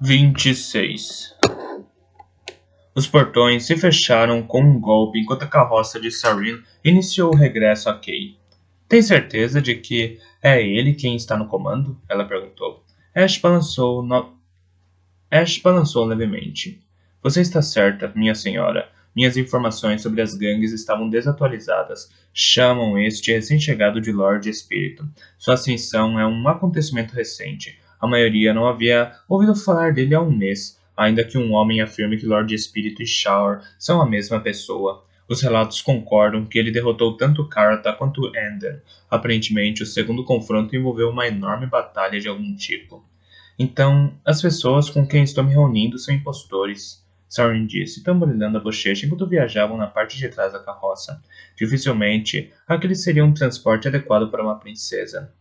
26. Os portões se fecharam com um golpe enquanto a carroça de Sarin iniciou o regresso a Kay. Tem certeza de que é ele quem está no comando? Ela perguntou. Ash balançou levemente. Você está certa, minha senhora. Minhas informações sobre as gangues estavam desatualizadas. Chamam este recém-chegado de Lorde Espírito. Sua ascensão é um acontecimento recente. A maioria não havia ouvido falar dele há um mês, ainda que um homem afirme que Lorde Espírito e Shower são a mesma pessoa. Os relatos concordam que ele derrotou tanto Karata quanto Enden. Aparentemente, o segundo confronto envolveu uma enorme batalha de algum tipo. Então, as pessoas com quem estou me reunindo são impostores, Sauron disse, tamborilando a bochecha enquanto viajavam na parte de trás da carroça. Dificilmente, aquele seria um transporte adequado para uma princesa.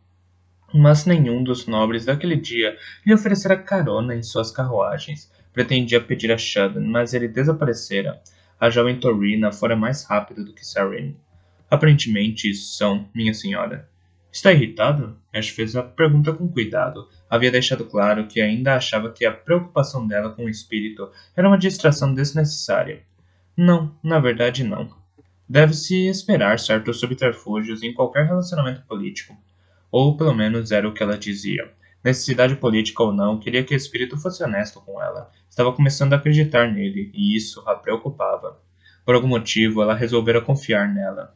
Mas nenhum dos nobres daquele dia lhe oferecera carona em suas carruagens. Pretendia pedir a Shadden, mas ele desaparecera. A jovem Torina fora mais rápida do que Sarin. Aparentemente são, minha senhora. Está irritado? Ash fez a pergunta com cuidado. Havia deixado claro que ainda achava que a preocupação dela com o espírito era uma distração desnecessária. Não, na verdade não. Deve-se esperar certos subterfúgios em qualquer relacionamento político. Ou pelo menos era o que ela dizia. Necessidade política ou não, queria que o espírito fosse honesto com ela. Estava começando a acreditar nele, e isso a preocupava. Por algum motivo, ela resolvera confiar nela.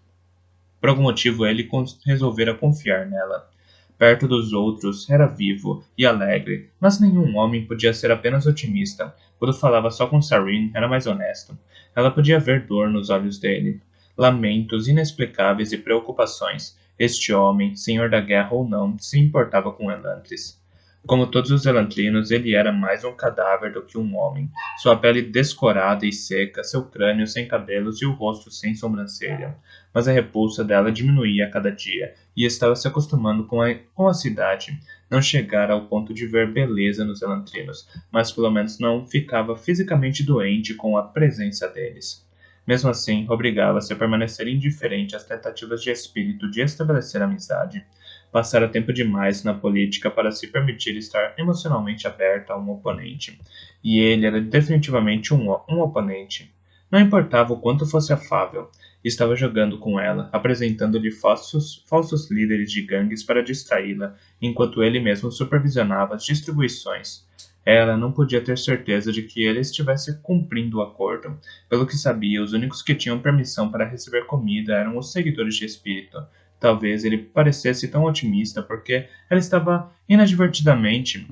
Por algum motivo, ele resolvera confiar nela. Perto dos outros, era vivo e alegre, mas nenhum homem podia ser apenas otimista. Quando falava só com Sarin, era mais honesto. Ela podia ver dor nos olhos dele, lamentos inexplicáveis e preocupações. Este homem, senhor da guerra ou não, se importava com Elantris. Como todos os elantrinos, ele era mais um cadáver do que um homem. Sua pele descorada e seca, seu crânio sem cabelos e o rosto sem sobrancelha. Mas a repulsa dela diminuía a cada dia, e estava se acostumando com a cidade. Não chegara ao ponto de ver beleza nos elantrinos, mas pelo menos não ficava fisicamente doente com a presença deles. Mesmo assim, obrigava-se a permanecer indiferente às tentativas de espírito de estabelecer amizade. Passara tempo demais na política para se permitir estar emocionalmente aberta a um oponente. E ele era definitivamente um oponente. Não importava o quanto fosse afável. Estava jogando com ela, apresentando-lhe falsos líderes de gangues para distraí-la, enquanto ele mesmo supervisionava as distribuições. Ela não podia ter certeza de que ele estivesse cumprindo o acordo. Pelo que sabia, os únicos que tinham permissão para receber comida eram os seguidores de espírito. Talvez ele parecesse tão otimista porque ela estava inadvertidamente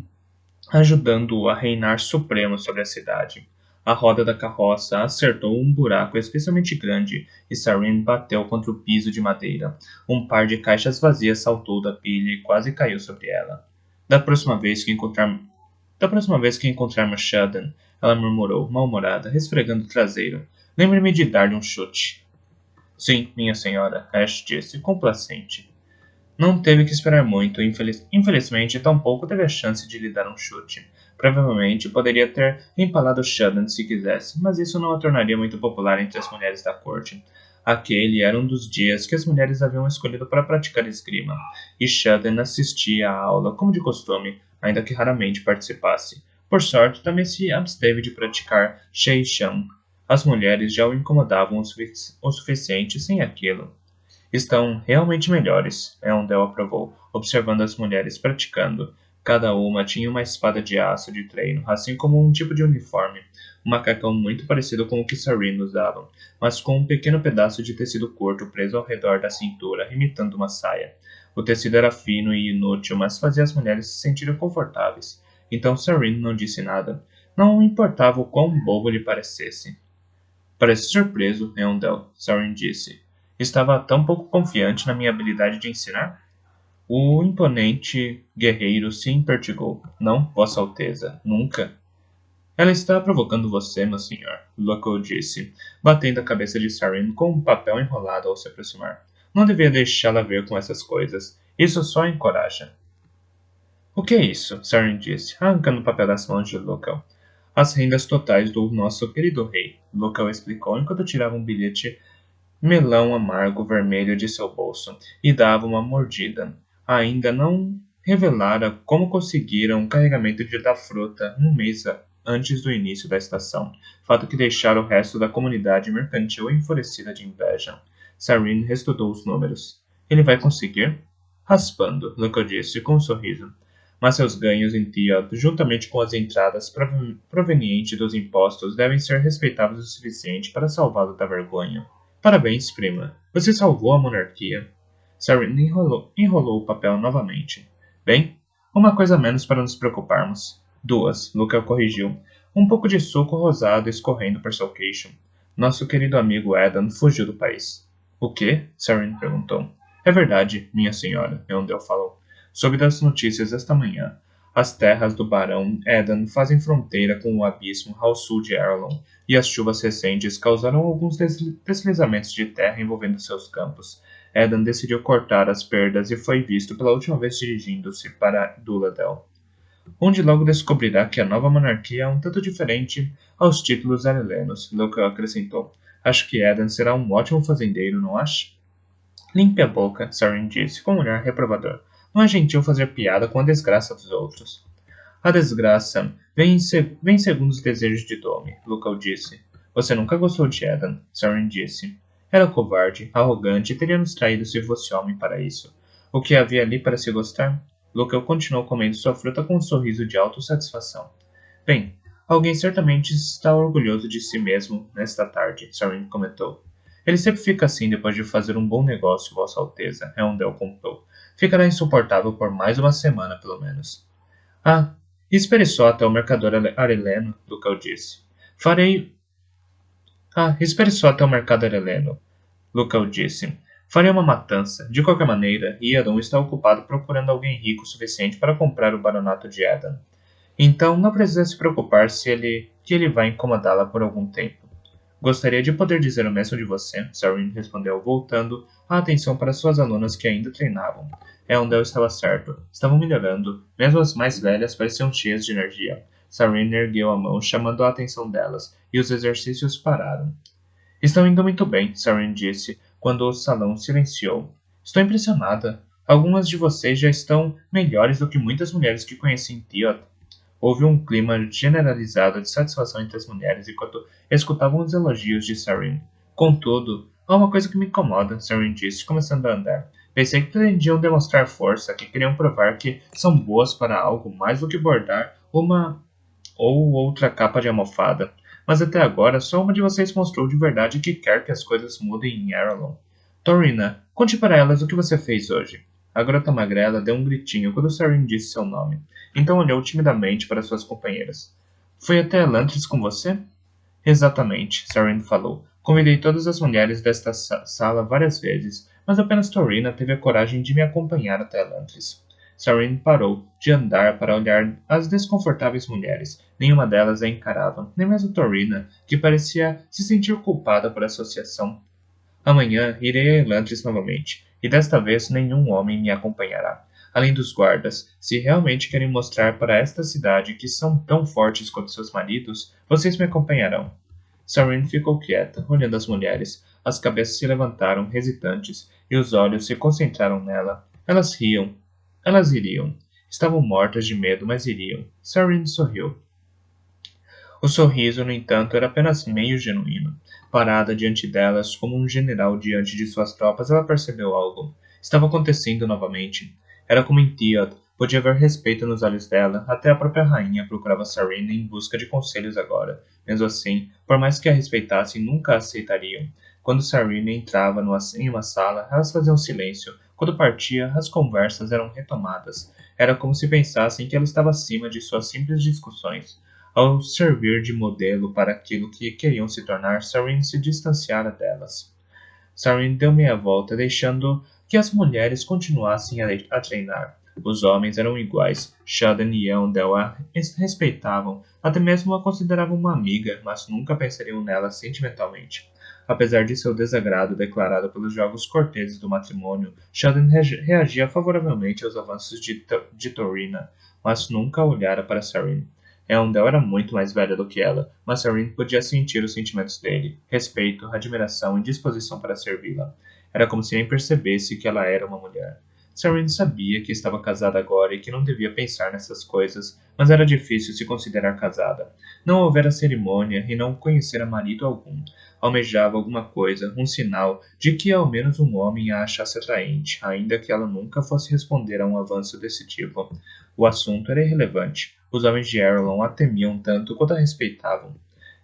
ajudando-o a reinar supremo sobre a cidade. A roda da carroça acertou um buraco especialmente grande e Sarin bateu contra o piso de madeira. Um par de caixas vazias saltou da pilha e quase caiu sobre ela. Da próxima vez que encontrarmos Sheldon, ela murmurou, mal-humorada, resfregando o traseiro. Lembre-me de dar-lhe um chute. Sim, minha senhora, Ash disse, complacente. Não teve que esperar muito, infelizmente tampouco teve a chance de lhe dar um chute. Provavelmente poderia ter empalado Sheldon se quisesse, mas isso não a tornaria muito popular entre as mulheres da corte. Aquele era um dos dias que as mulheres haviam escolhido para praticar esgrima, e Sheldon assistia à aula como de costume, ainda que raramente participasse. Por sorte, também se absteve de praticar Shei Shan. As mulheres já o incomodavam o suficiente sem aquilo. Estão realmente melhores, Eondel aprovou, observando as mulheres praticando. Cada uma tinha uma espada de aço de treino, assim como um tipo de uniforme, um macacão muito parecido com o que Sarin usava, mas com um pequeno pedaço de tecido curto preso ao redor da cintura, imitando uma saia. O tecido era fino e inútil, mas fazia as mulheres se sentirem confortáveis. Então Sarin não disse nada. Não importava o quão bobo lhe parecesse. Parece surpreso, Eondel, Sarin disse. Estava tão pouco confiante na minha habilidade de ensinar? O imponente guerreiro se impertigou. Não, Vossa Alteza, nunca. Ela está provocando você, meu senhor, Loco disse, batendo a cabeça de Sarin com um papel enrolado ao se aproximar. Não devia deixá-la ver com essas coisas. Isso só a encoraja. O que é isso? Sarin disse, arrancando o papel das mãos de Local. As rendas totais do nosso querido rei, Local explicou enquanto tirava um bilhete melão amargo vermelho de seu bolso e dava uma mordida. Ainda não revelara como conseguiram um carregamento da frota um mês antes do início da estação, fato que deixara o resto da comunidade mercantil enfurecida de inveja. Sarin reestudou os números. Ele vai conseguir? Raspando, Luca disse com um sorriso. Mas seus ganhos em Tia, juntamente com as entradas provenientes dos impostos, devem ser respeitáveis o suficiente para salvá-lo da vergonha. Parabéns, prima. Você salvou a monarquia. Sarin enrolou o papel novamente. Bem, uma coisa a menos para nos preocuparmos. Duas, Luca corrigiu. Um pouco de suco rosado escorrendo por seu queixo. Nosso querido amigo Eden fugiu do país. O quê? Sarin perguntou. É verdade, minha senhora, Eondel falou. Soube das notícias esta manhã. As terras do barão Eden fazem fronteira com o abismo ao sul de Erlon, e as chuvas recentes causaram alguns deslizamentos de terra envolvendo seus campos. Eden decidiu cortar as perdas e foi visto pela última vez dirigindo-se para Duladel, onde logo descobrirá que a nova monarquia é um tanto diferente aos títulos arelenos, Luca acrescentou. Acho que Eden será um ótimo fazendeiro, não acha? Limpe a boca, Sarin disse, com um olhar reprovador. Não é gentil fazer piada com a desgraça dos outros. A desgraça vem segundo os desejos de Domi, Luca disse. Você nunca gostou de Eden, Sarin disse. Era covarde, arrogante e teria nos traído se fosse homem para isso. O que havia ali para se gostar? Luca continuou comendo sua fruta com um sorriso de autossatisfação. Bem, alguém certamente está orgulhoso de si mesmo nesta tarde, Sarin comentou. Ele sempre fica assim depois de fazer um bom negócio, Vossa Alteza, Eondel contou. Ficará insuportável por mais uma semana, pelo menos. Ah, espere só até o mercador areleno, Luca disse. Farei. Espere só até o mercado areleno, Luca disse. Farei uma matança. De qualquer maneira, Iadon está ocupado procurando alguém rico o suficiente para comprar o baronato de Eden. Então não precisa se preocupar que ele vai incomodá-la por algum tempo. Gostaria de poder dizer o mesmo de você, Sarin respondeu, voltando a atenção para suas alunas que ainda treinavam. Eondel estava certo. Estavam melhorando. Mesmo as mais velhas pareciam cheias de energia. Sarin ergueu a mão, chamando a atenção delas, e os exercícios pararam. Estão indo muito bem, Sarin disse, quando o salão silenciou. Estou impressionada. Algumas de vocês já estão melhores do que muitas mulheres que conheci em Tiot. Houve um clima generalizado de satisfação entre as mulheres enquanto escutavam os elogios de Sarin. Contudo, há uma coisa que me incomoda, Sarin disse, começando a andar. Pensei que pretendiam demonstrar força, que queriam provar que são boas para algo mais do que bordar uma ou outra capa de almofada. Mas até agora, só uma de vocês mostrou de verdade que quer que as coisas mudem em Aralon. Torina, conte para elas o que você fez hoje. A garota magrela deu um gritinho quando Sarin disse seu nome. Então olhou timidamente para suas companheiras. Foi até Elantris com você? Exatamente, Sarin falou. Convidei todas as mulheres desta sala várias vezes, mas apenas Torina teve a coragem de me acompanhar até Elantris. Sarin parou de andar para olhar as desconfortáveis mulheres. Nenhuma delas a encarava, nem mesmo Torina, que parecia se sentir culpada por associação. Amanhã irei a Elantris novamente, e desta vez nenhum homem me acompanhará. Além dos guardas, se realmente querem mostrar para esta cidade que são tão fortes quanto seus maridos, vocês me acompanharão. Sarin ficou quieta, olhando as mulheres. As cabeças se levantaram, hesitantes, e os olhos se concentraram nela. Elas riam. Elas iriam. Estavam mortas de medo, mas iriam. Sarin sorriu. O sorriso, no entanto, era apenas meio genuíno. Parada diante delas, como um general diante de suas tropas, ela percebeu algo. Estava acontecendo novamente. Era como em Tiat, podia haver respeito nos olhos dela, até a própria rainha procurava Sarin em busca de conselhos agora. Mesmo assim, por mais que a respeitassem, nunca a aceitariam. Quando Sarin entrava em uma sala, elas faziam silêncio. Quando partia, as conversas eram retomadas. Era como se pensassem que ela estava acima de suas simples discussões. Ao servir de modelo para aquilo que queriam se tornar, Sarin se distanciara delas. Sarin deu meia volta, deixando que as mulheres continuassem a treinar. Os homens eram iguais. Shaden e Eondel a respeitavam, até mesmo a consideravam uma amiga, mas nunca pensariam nela sentimentalmente. Apesar de seu desagrado declarado pelos jogos corteses do matrimônio, Shaden reagia favoravelmente aos avanços de Torina, mas nunca olhara para Sarin. Eondel era muito mais velha do que ela, mas Sarin podia sentir os sentimentos dele, respeito, admiração e disposição para servi-la. Era como se nem percebesse que ela era uma mulher. Serene sabia que estava casada agora e que não devia pensar nessas coisas, mas era difícil se considerar casada. Não houvera cerimônia e não conhecera marido algum. Almejava alguma coisa, um sinal de que ao menos um homem a achasse atraente, ainda que ela nunca fosse responder a um avanço desse tipo. O assunto era irrelevante. Os homens de Erlon a temiam tanto quanto a respeitavam.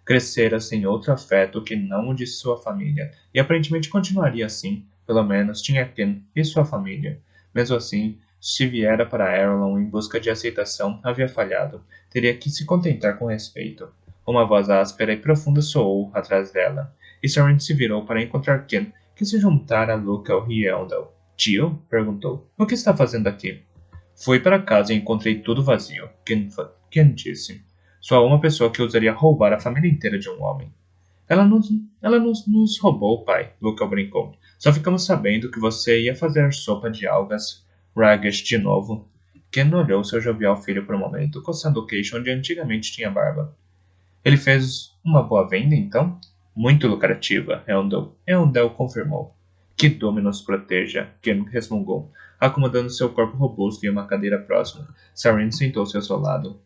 Crescera sem outro afeto que não o de sua família, e aparentemente continuaria assim. Pelo menos tinha Ken e sua família. Mesmo assim, se viera para Erlon em busca de aceitação, havia falhado. Teria que se contentar com respeito. Uma voz áspera e profunda soou atrás dela, e Soren se virou para encontrar Ken, que se juntara a Luca e Eldel. Tio? Perguntou. O que está fazendo aqui? Fui para casa e encontrei tudo vazio, Ken disse. Só uma pessoa que ousaria roubar a família inteira de um homem. Ela nos roubou, pai, Luca brincou. Só ficamos sabendo que você ia fazer sopa de algas Ragesh de novo. Ken olhou seu jovial filho por um momento, coçando o queixo onde antigamente tinha barba. Ele fez uma boa venda, então? Muito lucrativa, Eondel confirmou. Que Dome nos proteja, Ken resmungou, acomodando seu corpo robusto em uma cadeira próxima. Saren sentou-se ao seu lado.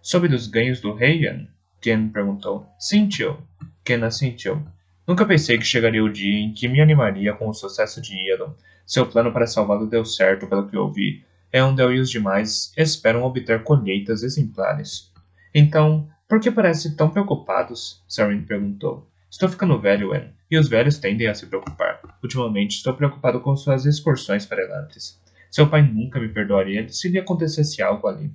Soube dos ganhos do rei, Ian? Ken perguntou. Sim, tio. Ken assentiu. Nunca pensei que chegaria o dia em que me animaria com o sucesso de Iadon. Seu plano para salvá-lo deu certo, pelo que ouvi. Eondel e os demais esperam obter colheitas exemplares. Então, por que parece tão preocupados? Saren perguntou. Estou ficando velho, Ian, e os velhos tendem a se preocupar. Ultimamente estou preocupado com suas excursões para Elantris. Seu pai nunca me perdoaria se lhe acontecesse algo ali.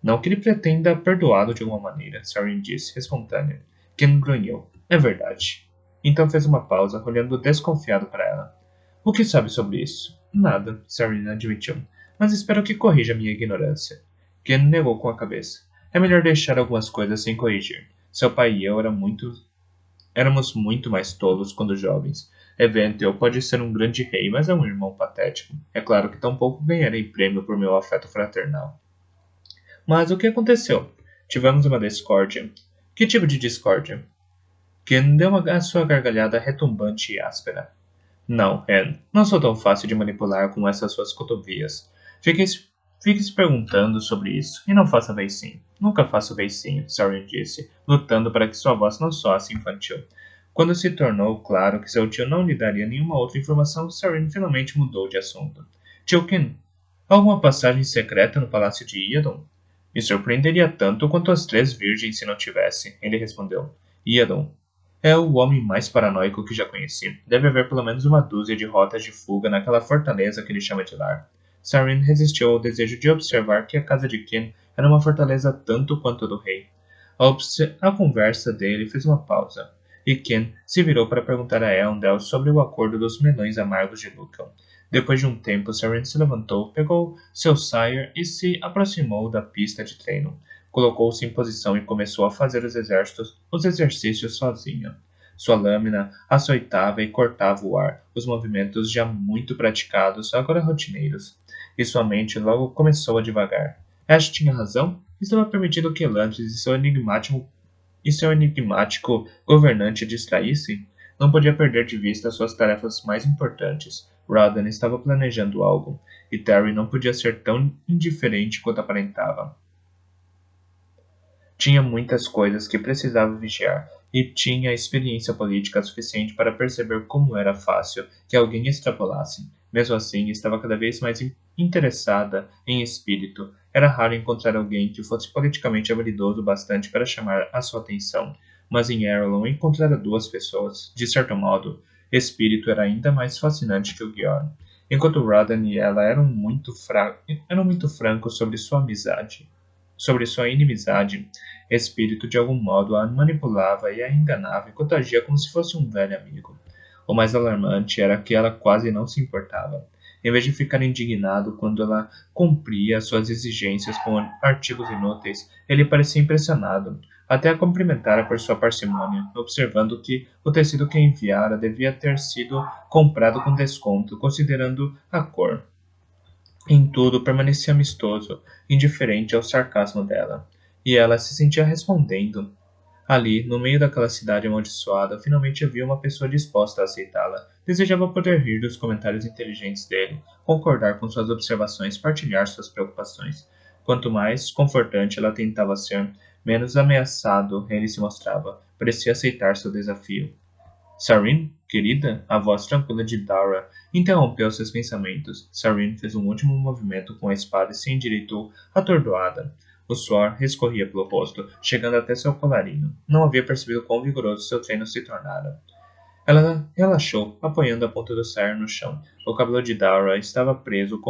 Não que ele pretenda perdoá-lo de alguma maneira, Saren disse, espontânea. Ken grunhiu. É verdade. Então fez uma pausa, olhando desconfiado para ela. O que sabe sobre isso? Nada, Saren admitiu. Mas espero que corrija minha ignorância. Ken negou com a cabeça. É melhor deixar algumas coisas sem corrigir. Seu pai e eu éramos muito mais tolos quando jovens. Eventuel pode ser um grande rei, mas é um irmão patético. É claro que tampouco ganharei prêmio por meu afeto fraternal. Mas o que aconteceu? Tivemos uma discórdia. Que tipo de discórdia? Ken deu a sua gargalhada retumbante e áspera. Não, Anne, não sou tão fácil de manipular com essas suas cotovias. Fique se perguntando sobre isso, e não faça beicinho. Nunca faço beicinho, Saren disse, lutando para que sua voz não soasse infantil. Quando se tornou claro que seu tio não lhe daria nenhuma outra informação, Saren finalmente mudou de assunto. Tio Ken, alguma passagem secreta no palácio de Iadon? Me surpreenderia tanto quanto as 3 virgens se não tivesse, ele respondeu. Iadon é o homem mais paranoico que já conheci. Deve haver pelo menos uma dúzia de rotas de fuga naquela fortaleza que ele chama de lar. Saren resistiu ao desejo de observar que a casa de Ken era uma fortaleza tanto quanto a do rei. A conversa dele fez uma pausa, e Ken se virou para perguntar a Eondel sobre o acordo dos melões amargos de Lucan. Depois de um tempo, Saren se levantou, pegou seu sire e se aproximou da pista de treino. Colocou-se em posição e começou a fazer os exercícios sozinho. Sua lâmina açoitava e cortava o ar, os movimentos já muito praticados, agora rotineiros. E sua mente logo começou a divagar. Ash tinha razão? Estava permitindo que Elantris e seu enigmático governante distraíssem? Não podia perder de vista suas tarefas mais importantes. Radan estava planejando algo, e Terry não podia ser tão indiferente quanto aparentava. Tinha muitas coisas que precisava vigiar, e tinha experiência política suficiente para perceber como era fácil que alguém extrapolasse. Mesmo assim, estava cada vez mais interessada em espírito. Era raro encontrar alguém que fosse politicamente habilidoso bastante para chamar a sua atenção, mas em Erlon encontrara 2 pessoas. De certo modo, espírito era ainda mais fascinante que o Gyorn. Enquanto Radan e ela eram muito francos sobre sua inimizade, espírito de algum modo a manipulava e a enganava enquanto agia como se fosse um velho amigo. O mais alarmante era que ela quase não se importava. Em vez de ficar indignado quando ela cumpria suas exigências com artigos inúteis, ele parecia impressionado, até a cumprimentara por sua parcimônia, observando que o tecido que enviara devia ter sido comprado com desconto, considerando a cor. Em tudo permanecia amistoso, indiferente ao sarcasmo dela. E ela se sentia respondendo. Ali, no meio daquela cidade amaldiçoada, finalmente havia uma pessoa disposta a aceitá-la. Desejava poder rir dos comentários inteligentes dele, concordar com suas observações, partilhar suas preocupações. Quanto mais confortante ela tentava ser, menos ameaçado ele se mostrava. Parecia aceitar seu desafio. Sarin, querida, a voz tranquila de Dara interrompeu seus pensamentos. Sarin fez um último movimento com a espada e se endireitou atordoada. O suor escorria pelo rosto, chegando até seu colarinho. Não havia percebido quão vigoroso seu treino se tornara. Ela relaxou, apoiando a ponta do sair no chão. O cabelo de Dara estava preso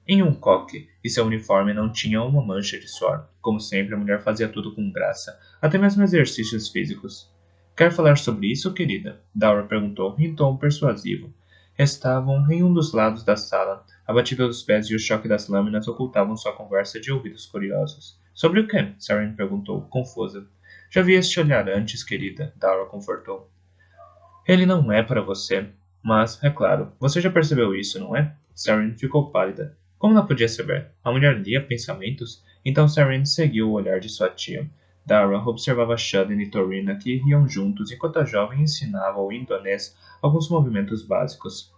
em um coque, e seu uniforme não tinha uma mancha de suor. Como sempre, a mulher fazia tudo com graça, até mesmo exercícios físicos. Quer falar sobre isso, querida? Dara perguntou, em tom persuasivo. Estavam em um dos lados da sala. A batida dos pés e o choque das lâminas ocultavam sua conversa de ouvidos curiosos. Sobre o quê? Saren perguntou, confusa. Já vi este olhar antes, querida, Dara confortou. Ele não é para você. Mas, é claro, você já percebeu isso, não é? Saren ficou pálida. Como não podia saber? A mulher lia pensamentos? Então Saren seguiu o olhar de sua tia. Dara observava Shuden e Torina que riam juntos enquanto a jovem ensinava ao indonês alguns movimentos básicos.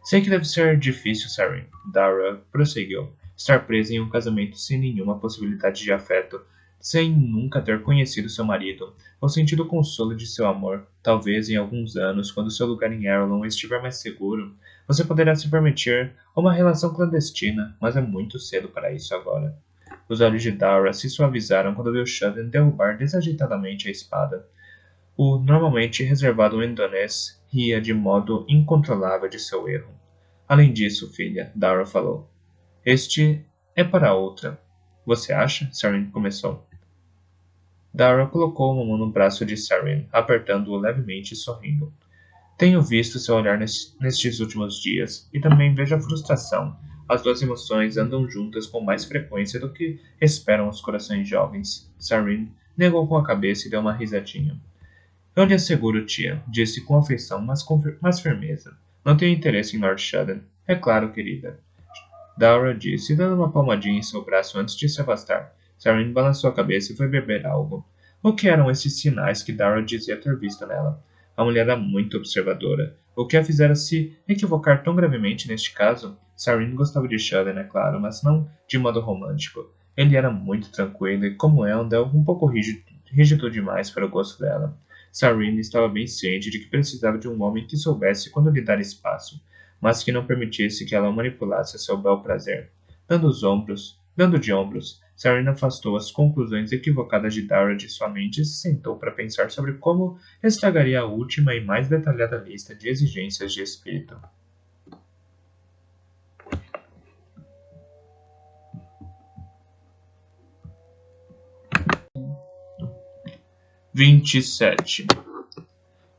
Sei que deve ser difícil, Saren. Dara prosseguiu. Estar presa em um casamento sem nenhuma possibilidade de afeto, sem nunca ter conhecido seu marido, ou sentido o consolo de seu amor. Talvez em alguns anos, quando seu lugar em Erlon estiver mais seguro, você poderá se permitir uma relação clandestina, mas é muito cedo para isso agora. Os olhos de Dara se suavizaram quando viu Shuden derrubar desajeitadamente a espada. O normalmente reservado indonês ria de modo incontrolável de seu erro. Além disso, filha, Dara falou. Este é para outra. Você acha? Saren começou. Dara colocou uma mão no braço de Saren, apertando-o levemente e sorrindo. Tenho visto seu olhar nestes últimos dias, e também vejo a frustração. As duas emoções andam juntas com mais frequência do que esperam os corações jovens. Saren negou com a cabeça e deu uma risadinha. Eu lhe asseguro, tia, disse com afeição, mas com mais firmeza. Não tenho interesse em Lord Shudden. É claro, querida. Dara disse, dando uma palmadinha em seu braço antes de se afastar. Saren balançou a cabeça e foi beber algo. O que eram esses sinais que Dara dizia ter visto nela? A mulher era muito observadora. O que a fizera se equivocar tão gravemente neste caso? Saren gostava de Shudden, é claro, mas não de modo romântico. Ele era muito tranquilo e, como Elendel, um pouco rígido demais para o gosto dela. Saren estava bem ciente de que precisava de um homem que soubesse quando lhe dar espaço, mas que não permitisse que ela o manipulasse a seu bel prazer. Dando de ombros, Saren afastou as conclusões equivocadas de Dara de sua mente e se sentou para pensar sobre como estragaria a última e mais detalhada lista de exigências de espírito. 27.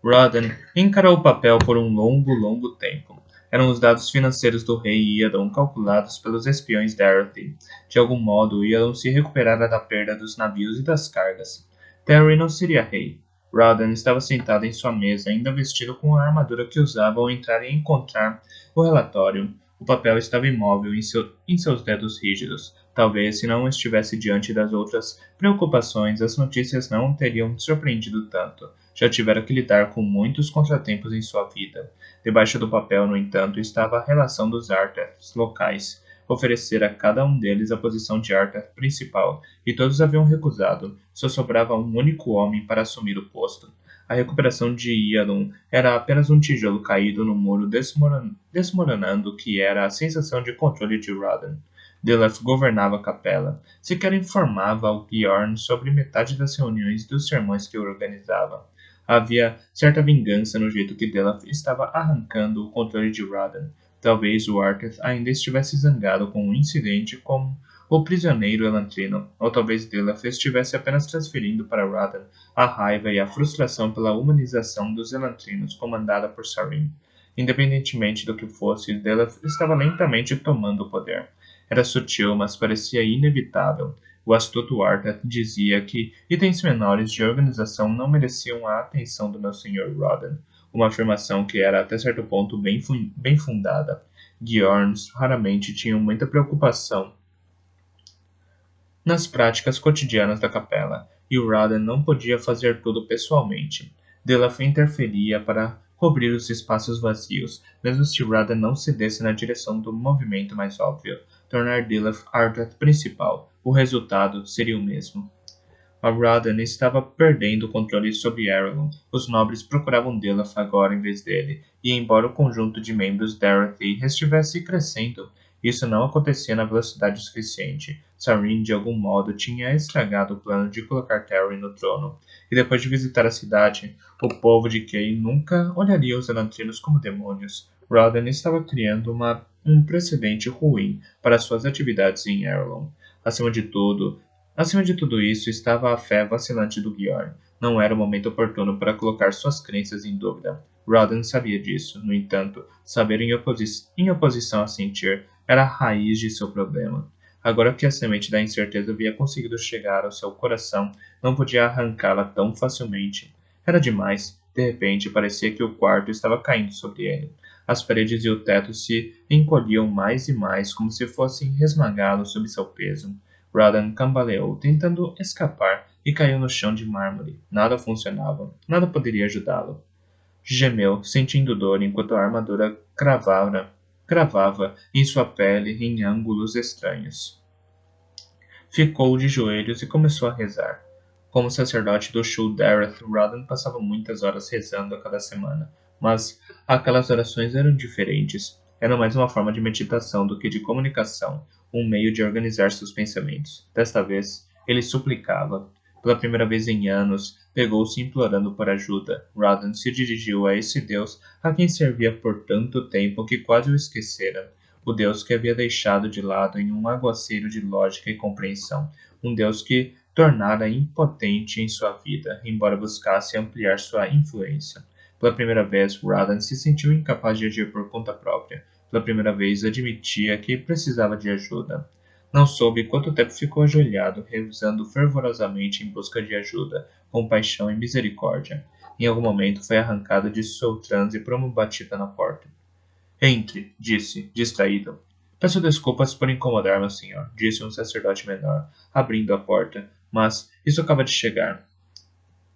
Rodden encarou o papel por um longo tempo. Eram os dados financeiros do rei Iadon calculados pelos espiões Dorothy. De algum modo, Iadon se recuperara da perda dos navios e das cargas. Terry não seria rei. Rodden estava sentado em sua mesa, ainda vestido com a armadura que usava ao entrar e encontrar o relatório. O papel estava imóvel em seus dedos rígidos. Talvez, se não estivesse diante das outras preocupações, as notícias não o teriam surpreendido tanto. Já tivera que lidar com muitos contratempos em sua vida. Debaixo do papel, no entanto, estava a relação dos Arthas locais. Oferecer a cada um deles a posição de Arthas principal, e todos haviam recusado. Só sobrava um único homem para assumir o posto. A recuperação de Iadon era apenas um tijolo caído no muro desmoronando que era a sensação de controle de Rodden. Dileth governava a capela. Sequer informava ao Bjorn sobre metade das reuniões e dos sermões que organizava. Havia certa vingança no jeito que Dileth estava arrancando o controle de Rodden. Talvez o Arthas ainda estivesse zangado com um incidente como o prisioneiro elantrino, ou talvez Dileth estivesse apenas transferindo para Rodden a raiva e a frustração pela humanização dos elantrinos comandada por Sarin. Independentemente do que fosse, Dileth estava lentamente tomando o poder. Era sutil, mas parecia inevitável. O astuto Arthas dizia que itens menores de organização não mereciam a atenção do meu Sr. Rodden, uma afirmação que era até certo ponto bem fundada. Bjorns raramente tinham muita preocupação nas práticas cotidianas da capela, e Radan não podia fazer tudo pessoalmente. Dilaf interferia para cobrir os espaços vazios, mesmo se Radan não cedesse na direção do movimento mais óbvio, tornar Dilaf Ardat principal. O resultado seria o mesmo. A Radan estava perdendo o controle sobre Arelon. Os nobres procuravam Dilaf agora em vez dele, e embora o conjunto de membros Dorothy estivesse crescendo, isso não acontecia na velocidade suficiente. Sarin, de algum modo, tinha estragado o plano de colocar Terry no trono, e depois de visitar a cidade, o povo de Kay nunca olharia os Elantrinos como demônios. Radan estava criando um precedente ruim para suas atividades em Arelon. Acima de tudo, Acima de tudo isso estava a fé vacilante do Giorn. Não era o momento oportuno para colocar suas crenças em dúvida. Rodden sabia disso. No entanto, saber em oposição a sentir era a raiz de seu problema. Agora que a semente da incerteza havia conseguido chegar ao seu coração, não podia arrancá-la tão facilmente. Era demais. De repente, parecia que o quarto estava caindo sobre ele. As paredes e o teto se encolhiam mais e mais, como se fossem resmagá-lo sob seu peso. Radan cambaleou, tentando escapar, e caiu no chão de mármore. Nada funcionava. Nada poderia ajudá-lo. Gemeu, sentindo dor, enquanto a armadura cravava em sua pele em ângulos estranhos. Ficou de joelhos e começou a rezar. Como sacerdote do Shul Dareth, Radan passava muitas horas rezando a cada semana, mas aquelas orações eram diferentes. Eram mais uma forma de meditação do que de comunicação, um meio de organizar seus pensamentos. Desta vez, ele suplicava. Pela primeira vez em anos, pegou-se implorando por ajuda. Radan se dirigiu a esse Deus a quem servia por tanto tempo que quase o esquecera. O Deus que havia deixado de lado em um aguaceiro de lógica e compreensão. Um Deus que tornara impotente em sua vida, embora buscasse ampliar sua influência. Pela primeira vez, Radan se sentiu incapaz de agir por conta própria. Pela primeira vez, admitia que precisava de ajuda. Não soube quanto tempo ficou ajoelhado, rezando fervorosamente em busca de ajuda, compaixão e misericórdia. Em algum momento foi arrancado de seu transe por uma batida na porta. Entre, disse, distraído. Peço desculpas por incomodar, meu senhor, disse um sacerdote menor, abrindo a porta, mas isso acaba de chegar.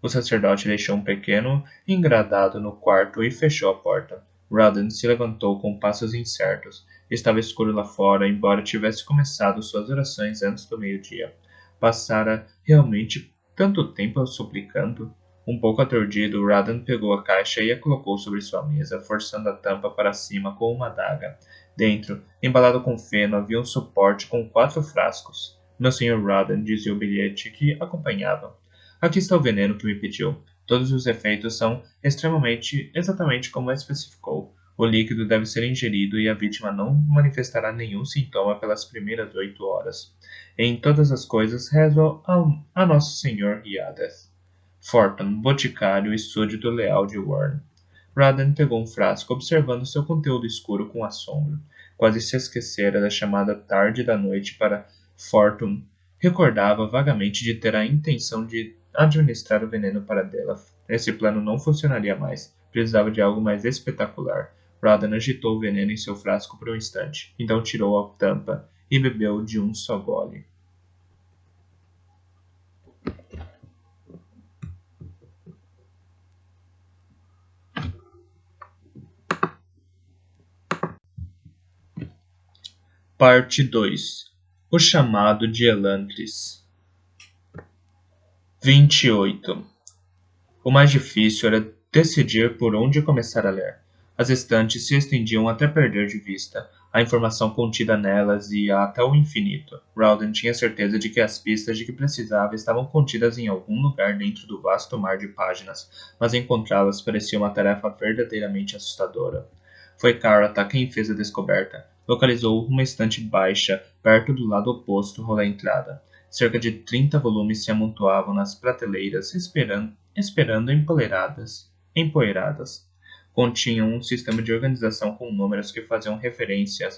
O sacerdote deixou um pequeno engradado no quarto e fechou a porta. Radan se levantou com passos incertos. Estava escuro lá fora, embora tivesse começado suas orações antes do meio-dia. Passara realmente tanto tempo suplicando? Um pouco aturdido, Radan pegou a caixa e a colocou sobre sua mesa, forçando a tampa para cima com uma adaga. Dentro, embalado com feno, havia um suporte com 4 frascos. Meu senhor Radan, dizia o bilhete que acompanhava. Aqui está o veneno que me pediu. Todos os efeitos são exatamente como especificou. O líquido deve ser ingerido e a vítima não manifestará nenhum sintoma pelas primeiras 8 horas. Em todas as coisas, rezo a Nosso Senhor Yadeth. Forton, boticário e súdito leal de Warren. Radan pegou um frasco, observando seu conteúdo escuro com assombro. Quase se esquecera da chamada tarde da noite para Fortune. Recordava vagamente de ter a intenção de administrar o veneno para Delaf. Esse plano não funcionaria mais. Precisava de algo mais espetacular. Radan agitou o veneno em seu frasco por um instante. Então tirou a tampa e bebeu de um só gole. Parte 2. O chamado de Elantris. 28. O mais difícil era decidir por onde começar a ler. As estantes se estendiam até perder de vista. A informação contida nelas ia até o infinito. Radan tinha certeza de que as pistas de que precisava estavam contidas em algum lugar dentro do vasto mar de páginas, mas encontrá-las parecia uma tarefa verdadeiramente assustadora. Foi Karata quem fez a descoberta. Localizou uma estante baixa, perto do lado oposto da entrada. Cerca de 30 volumes se amontoavam nas prateleiras, esperando empoeiradas. Continham um sistema de organização com números que faziam referência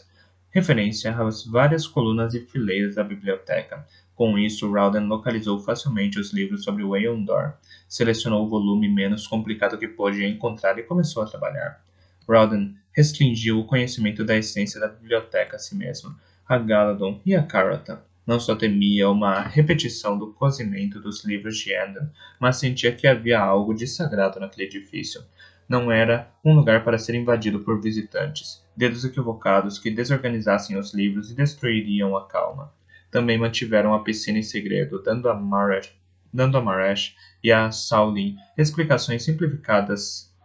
às várias colunas e fileiras da biblioteca. Com isso, Radan localizou facilmente os livros sobre o Eondor, selecionou o volume menos complicado que pôde encontrar e começou a trabalhar. Radan restringiu o conhecimento da essência da biblioteca a si mesmo, a Galadon e a Karata. Não só temia uma repetição do cozimento dos livros de Eden, mas sentia que havia algo de sagrado naquele edifício. Não era um lugar para ser invadido por visitantes, dedos equivocados que desorganizassem os livros e destruiriam a calma. Também mantiveram a piscina em segredo, dando a Maresh e a Saulin explicações simplificadas.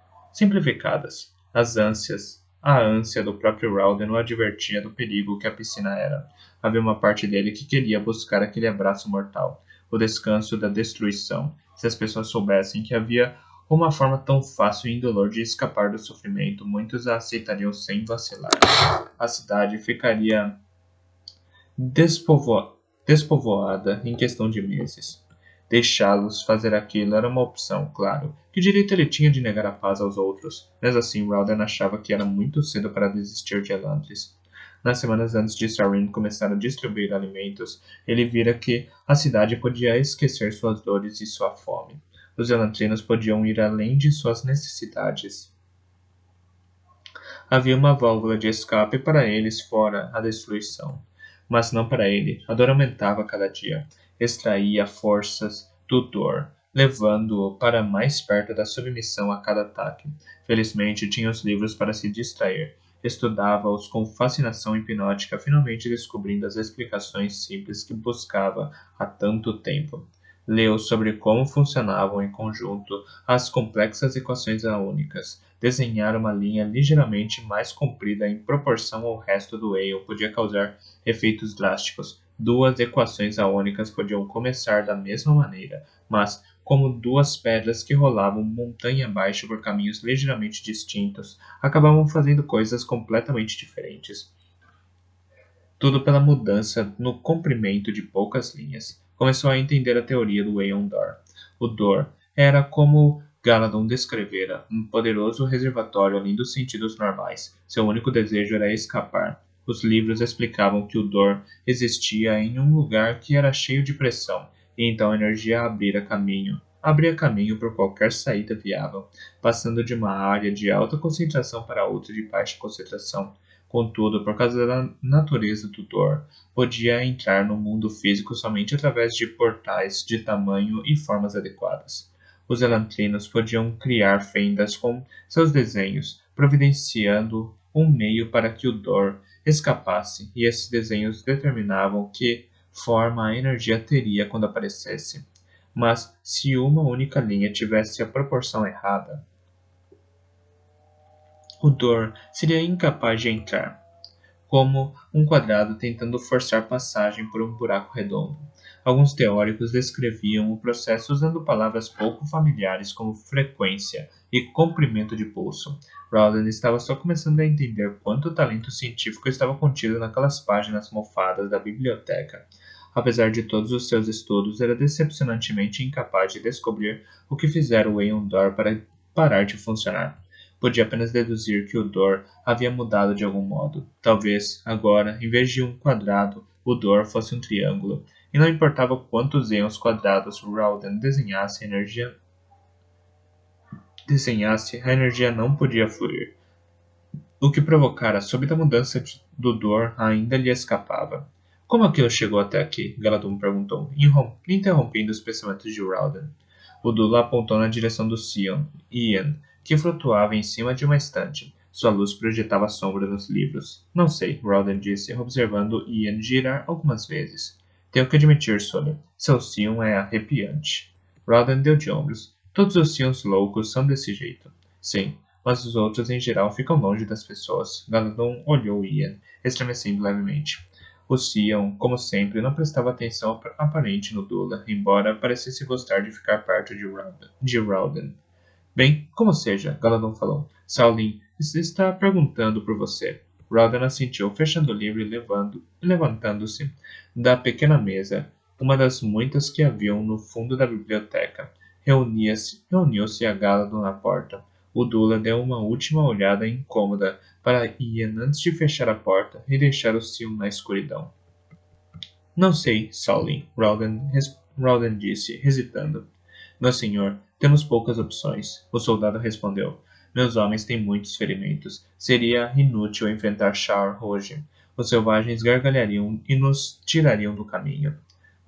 A ânsia do próprio Ralden o advertia do perigo que a piscina era. Havia uma parte dele que queria buscar aquele abraço mortal, o descanso da destruição. Se as pessoas soubessem que havia uma forma tão fácil e indolor de escapar do sofrimento, muitos a aceitariam sem vacilar. A cidade ficaria despovoada em questão de meses. Deixá-los fazer aquilo era uma opção, claro. Que direito ele tinha de negar a paz aos outros? Mas assim, Ralden achava que era muito cedo para desistir de Elantris. Nas semanas antes de Sarin começar a distribuir alimentos, ele vira que a cidade podia esquecer suas dores e sua fome. Os elantrinos podiam ir além de suas necessidades. Havia uma válvula de escape para eles fora a destruição. Mas não para ele. A dor aumentava cada dia. Extraía forças do dor, levando-o para mais perto da submissão a cada ataque. Felizmente, tinha os livros para se distrair. Estudava-os com fascinação hipnótica, finalmente descobrindo as explicações simples que buscava há tanto tempo. Leu sobre como funcionavam em conjunto as complexas equações únicas. Desenhar uma linha ligeiramente mais comprida em proporção ao resto do Aeon podia causar efeitos drásticos. Duas equações aônicas podiam começar da mesma maneira, mas, como duas pedras que rolavam montanha abaixo por caminhos ligeiramente distintos, acabavam fazendo coisas completamente diferentes. Tudo pela mudança no comprimento de poucas linhas. Começou a entender a teoria do Aeon Dor. O Dor era como Galadon descrevera, um poderoso reservatório além dos sentidos normais. Seu único desejo era escapar. Os livros explicavam que o Dor existia em um lugar que era cheio de pressão, e então a energia abria caminho por qualquer saída viável, passando de uma área de alta concentração para outra de baixa concentração. Contudo, por causa da natureza do Dor, podia entrar no mundo físico somente através de portais de tamanho e formas adequadas. Os elantrinos podiam criar fendas com seus desenhos, providenciando um meio para que o Dor escapasse, e esses desenhos determinavam que forma a energia teria quando aparecesse. Mas se uma única linha tivesse a proporção errada, o Dor seria incapaz de entrar, como um quadrado tentando forçar passagem por um buraco redondo. Alguns teóricos descreviam o processo usando palavras pouco familiares como frequência e comprimento de pulso. Rowland estava só começando a entender quanto talento científico estava contido naquelas páginas mofadas da biblioteca. Apesar de todos os seus estudos, era decepcionantemente incapaz de descobrir o que fizera o Aeon Dor para parar de funcionar. Podia apenas deduzir que o Dor havia mudado de algum modo. Talvez, agora, em vez de um quadrado, o Dor fosse um triângulo. E não importava quantos Aeons quadrados Ralden desenhasse, a energia não podia fluir. O que provocara a súbita mudança do Dor ainda lhe escapava. Como aquilo chegou até aqui? Galadon perguntou, interrompendo os pensamentos de Ralden. O Dula apontou na direção do Ian, que flutuava em cima de uma estante. Sua luz projetava sombra nos livros. Não sei, Ralden disse, observando Ian girar algumas vezes. Tenho que admitir, Sawyer, seu Sion é arrepiante. Ralden deu de ombros. Todos os Sions loucos são desse jeito. Sim, mas os outros em geral ficam longe das pessoas. Galadon olhou Ian, estremecendo levemente. O Sion, como sempre, não prestava atenção aparente no Dula, embora parecesse gostar de ficar perto de Ralden. Bem, como seja, Galadon falou. Saulin está perguntando por você. Ralden assentiu, fechando o livro e levantando-se da pequena mesa, uma das muitas que haviam no fundo da biblioteca. Reuniu-se a Galadon na porta. O Dula deu uma última olhada incômoda para Ian antes de fechar a porta e deixar o Sion na escuridão. Não sei, Saulin, Ralden disse, hesitando. Meu senhor, temos poucas opções, o soldado respondeu. Meus homens têm muitos ferimentos. Seria inútil enfrentar Shar hoje. Os selvagens gargalhariam e nos tirariam do caminho.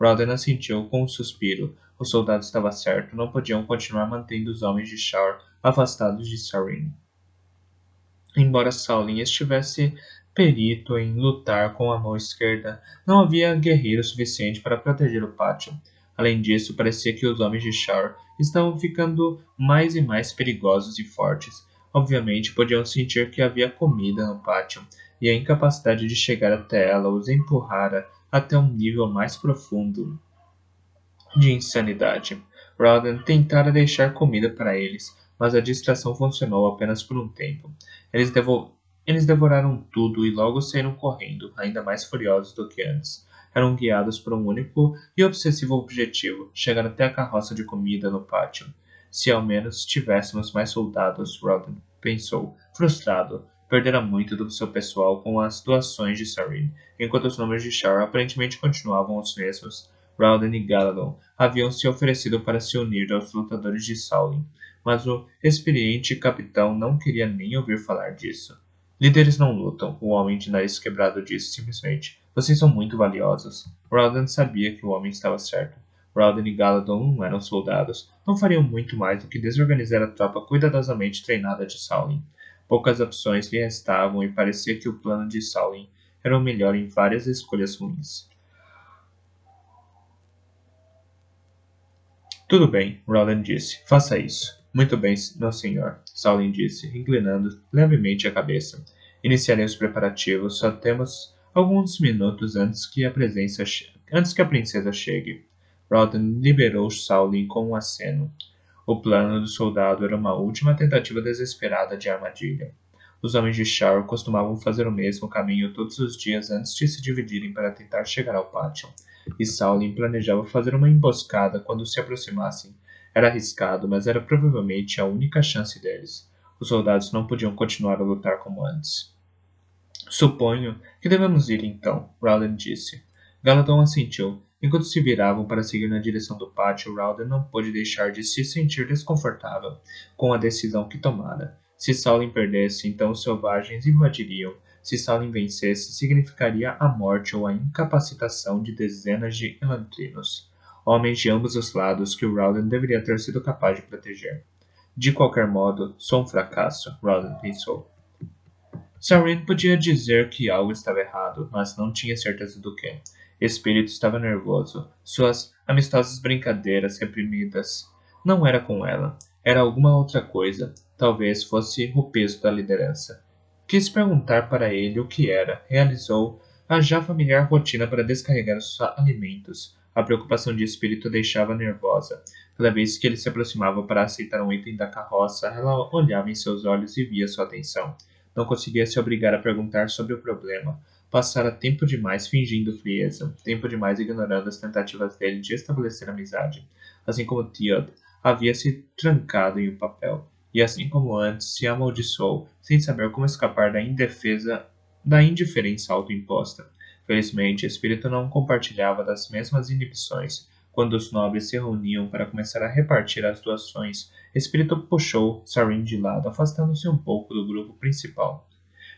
Roden assentiu com um suspiro. O soldado estava certo. Não podiam continuar mantendo os homens de Shar afastados de Sarin. Embora Saulin estivesse perito em lutar com a mão esquerda, não havia guerreiro suficiente para proteger o pátio. Além disso, parecia que os homens de Shar estavam ficando mais e mais perigosos e fortes. Obviamente, podiam sentir que havia comida no pátio, e a incapacidade de chegar até ela os empurrara até um nível mais profundo de insanidade. Roden tentara deixar comida para eles, mas a distração funcionou apenas por um tempo. Eles, eles devoraram tudo e logo saíram correndo, ainda mais furiosos do que antes. Eram guiados por um único e obsessivo objetivo: chegar até a carroça de comida no pátio. Se ao menos tivéssemos mais soldados, Roden pensou, frustrado. Perdera muito do seu pessoal com as doações de Sarin, enquanto os números de Shar aparentemente continuavam os mesmos. Rouden e Galadon haviam se oferecido para se unir aos lutadores de Saulin, mas o experiente capitão não queria nem ouvir falar disso. Líderes não lutam, o homem de nariz quebrado disse simplesmente. Vocês são muito valiosos. Rouden sabia que o homem estava certo. Rouden e Galadon não eram soldados, não fariam muito mais do que desorganizar a tropa cuidadosamente treinada de Saulin. Poucas opções lhe restavam e parecia que o plano de Saulin era o melhor em várias escolhas ruins. Tudo bem, Roland disse. Faça isso. Muito bem, meu senhor, Saulin disse, inclinando levemente a cabeça. Iniciarei os preparativos. Só temos alguns minutos antes que a princesa chegue. Roland liberou Saulin com um aceno. O plano do soldado era uma última tentativa desesperada de armadilha. Os homens de Shar costumavam fazer o mesmo caminho todos os dias antes de se dividirem para tentar chegar ao pátio, e Saulin planejava fazer uma emboscada quando se aproximassem. Era arriscado, mas era provavelmente a única chance deles. Os soldados não podiam continuar a lutar como antes. Suponho que devemos ir então, Rowland disse. Galadon assentiu. Enquanto se viravam para seguir na direção do pátio, Rowland não pôde deixar de se sentir desconfortável com a decisão que tomara. Se Saulin perdesse, então os selvagens invadiriam. Se Saulin vencesse, significaria a morte ou a incapacitação de dezenas de elantrinos. Homens de ambos os lados que Rowland deveria ter sido capaz de proteger. De qualquer modo, sou um fracasso, Rowland pensou. Sarin podia dizer que algo estava errado, mas não tinha certeza do que. Espírito estava nervoso. Suas amistosas brincadeiras reprimidas. Não era com ela. Era alguma outra coisa. Talvez fosse o peso da liderança. Quis perguntar para ele o que era. Realizou a já familiar rotina para descarregar os alimentos. A preocupação de espírito deixava nervosa. Cada vez que ele se aproximava para aceitar um item da carroça, ela olhava em seus olhos e via sua atenção. Não conseguia se obrigar a perguntar sobre o problema. Passara tempo demais fingindo frieza, tempo demais ignorando as tentativas dele de estabelecer amizade. Assim como Theod havia se trancado em um papel, e assim como antes se amaldiçoou, sem saber como escapar da indiferença autoimposta. Felizmente, o espírito não compartilhava das mesmas inibições. Quando os nobres se reuniam para começar a repartir as doações, Espírito puxou Sarin de lado, afastando-se um pouco do grupo principal.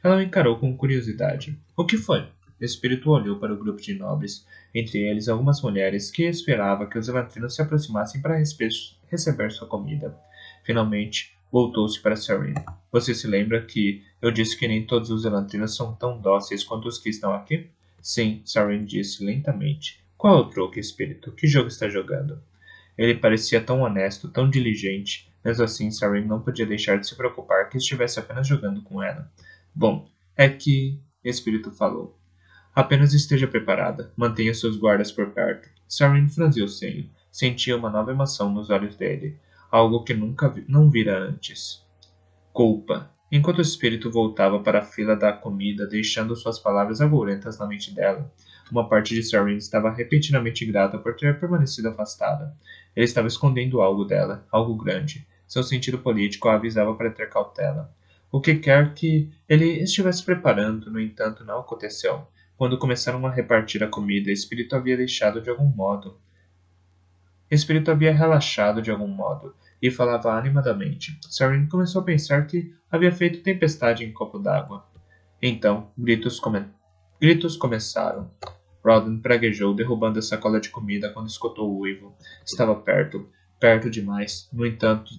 Ela o encarou com curiosidade. O que foi? Espírito olhou para o grupo de nobres, entre eles algumas mulheres, que esperava que os elantrinos se aproximassem para receber sua comida. Finalmente, voltou-se para Sarin. Você se lembra que eu disse que nem todos os elantrinos são tão dóceis quanto os que estão aqui? Sim, Sarin disse lentamente. Qual é o truque, Espírito? Que jogo está jogando? Ele parecia tão honesto, tão diligente. Mesmo assim, Sarin não podia deixar de se preocupar que estivesse apenas jogando com ela. Bom, é que... Espírito falou. Apenas esteja preparada. Mantenha seus guardas por perto. Sarin franziu o senho. Sentia uma nova emoção nos olhos dele. Algo que não vira antes. Culpa. Enquanto o espírito voltava para a fila da comida, deixando suas palavras agourentas na mente dela, uma parte de Sarin estava repentinamente grata por ter permanecido afastada. Ele estava escondendo algo dela, algo grande. Seu sentido político a avisava para ter cautela. O que quer que ele estivesse preparando, no entanto, não aconteceu. Quando começaram a repartir a comida, Espírito havia deixado de algum modo. Espírito havia relaxado de algum modo e falava animadamente. Sarin começou a pensar que havia feito tempestade em copo d'água. Então, gritos começaram. Gritos começaram. Rawdon praguejou, derrubando a sacola de comida quando escutou o uivo. Estava perto, perto demais. No entanto,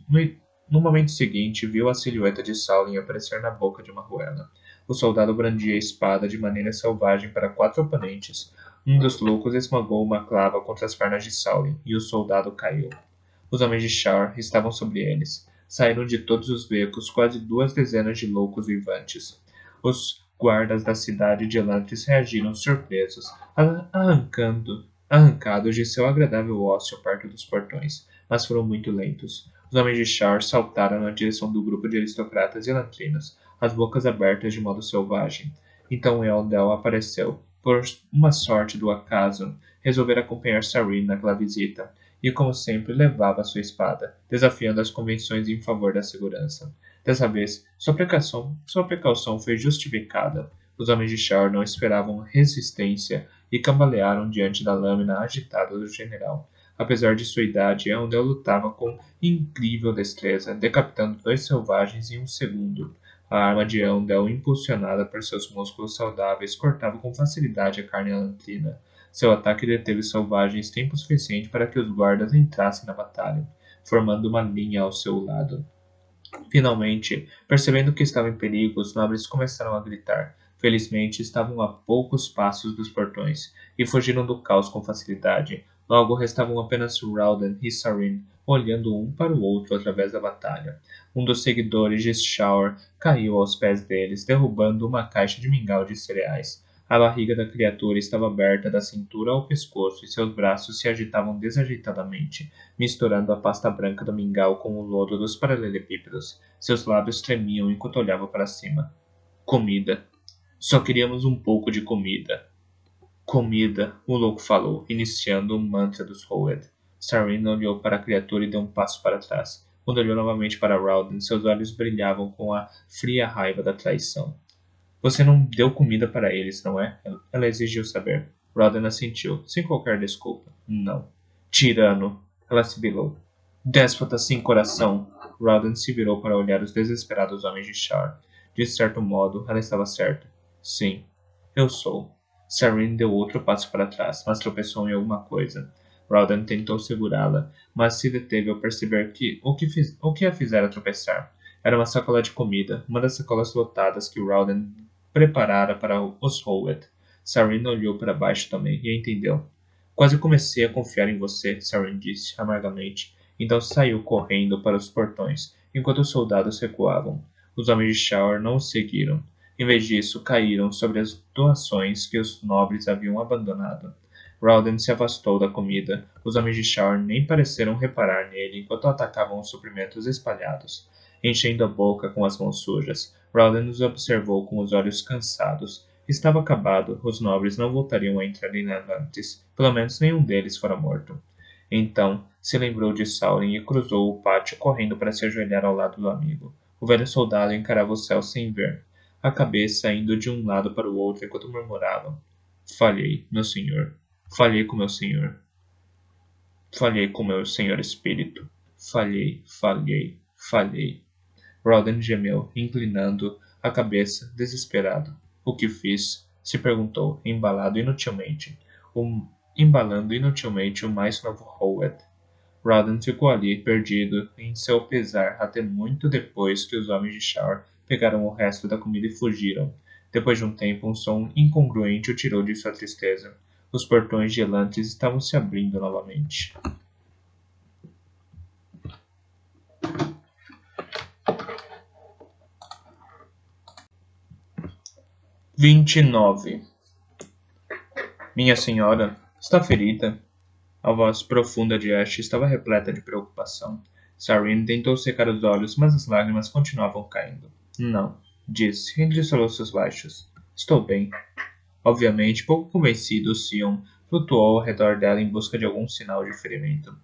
no momento seguinte, viu a silhueta de Sauling aparecer na boca de uma ruela. O soldado brandia a espada de maneira selvagem para 4 oponentes. Um dos loucos esmagou uma clava contra as pernas de Sauling, e o soldado caiu. Os homens de Shar estavam sobre eles. Saíram de todos os becos quase 2 dezenas de loucos vivantes. Os guardas da cidade de Elantris reagiram surpresos, arrancados de seu agradável ócio perto dos portões, mas foram muito lentos. Os homens de Shar saltaram na direção do grupo de aristocratas elantrinos, as bocas abertas de modo selvagem. Então Eldel apareceu. Por uma sorte do acaso, resolvera acompanhar Sarin naquela visita, e, como sempre, levava sua espada, desafiando as convenções em favor da segurança. Dessa vez, sua precaução foi justificada. Os homens de Shar não esperavam resistência e cambalearam diante da lâmina agitada do general. Apesar de sua idade, Eondel lutava com incrível destreza, decapitando 2 selvagens em um segundo. A arma de Eondel, impulsionada por seus músculos saudáveis, cortava com facilidade a carne alantrina. Seu ataque deteve os selvagens tempo suficiente para que os guardas entrassem na batalha, formando uma linha ao seu lado. Finalmente, percebendo que estava em perigo, os nobres começaram a gritar. Felizmente, estavam a poucos passos dos portões e fugiram do caos com facilidade. Logo, restavam apenas Rawdon e Sarin, olhando um para o outro através da batalha. Um dos seguidores de Shower caiu aos pés deles, derrubando uma caixa de mingau de cereais. A barriga da criatura estava aberta da cintura ao pescoço e seus braços se agitavam desajeitadamente, misturando a pasta branca do mingau com o lodo dos paralelepípedos. Seus lábios tremiam enquanto olhava para cima. Comida. Só queríamos um pouco de comida. Comida, o louco falou, iniciando o mantra dos Hoed. Sarin olhou para a criatura e deu um passo para trás. Quando olhou novamente para Rawdon, seus olhos brilhavam com a fria raiva da traição. Você não deu comida para eles, não é? Ela exigiu saber. Rawdon assentiu, sem qualquer desculpa. Não. Tirano. Ela sibilou. Déspota sem coração. Rawdon se virou para olhar os desesperados homens de Shar. De certo modo, ela estava certa. Sim, eu sou. Sarin deu outro passo para trás, mas tropeçou em alguma coisa. Rawdon tentou segurá-la, mas se deteve ao perceber que o que a fizera tropeçar. Era uma sacola de comida, uma das sacolas lotadas que Rawdon preparara para os Howard. Sarin olhou para baixo também e entendeu. Quase comecei a confiar em você, Sarin disse, amargamente. Então saiu correndo para os portões, enquanto os soldados recuavam. Os homens de Shower não o seguiram. Em vez disso, caíram sobre as doações que os nobres haviam abandonado. Rawdon se afastou da comida. Os homens de Shower nem pareceram reparar nele enquanto atacavam os suprimentos espalhados, enchendo a boca com as mãos sujas. Rawdon os observou com os olhos cansados. Estava acabado. Os nobres não voltariam a entrar em Atlantis. Pelo menos nenhum deles fora morto. Então, se lembrou de Sauron e cruzou o pátio correndo para se ajoelhar ao lado do amigo. O velho soldado encarava o céu sem ver, a cabeça indo de um lado para o outro enquanto murmurava. Falhei, meu senhor. Falhei com meu senhor. Falhei com meu senhor espírito. Falhei, falhei, falhei. Rawdon gemeu, inclinando a cabeça, desesperado. O que fiz? Se perguntou, embalando inutilmente o mais novo Howard. Rawdon ficou ali, perdido em seu pesar, até muito depois que os homens de Shar pegaram o resto da comida e fugiram. Depois de um tempo, um som incongruente o tirou de sua tristeza. Os portões de Elantris estavam se abrindo novamente. 29. Minha senhora, está ferida? A voz profunda de Ash estava repleta de preocupação. Sarin tentou secar os olhos, mas as lágrimas continuavam caindo. Não, disse, entre soluços baixos. Estou bem. Obviamente, pouco convencido, Sion flutuou ao redor dela em busca de algum sinal de ferimento.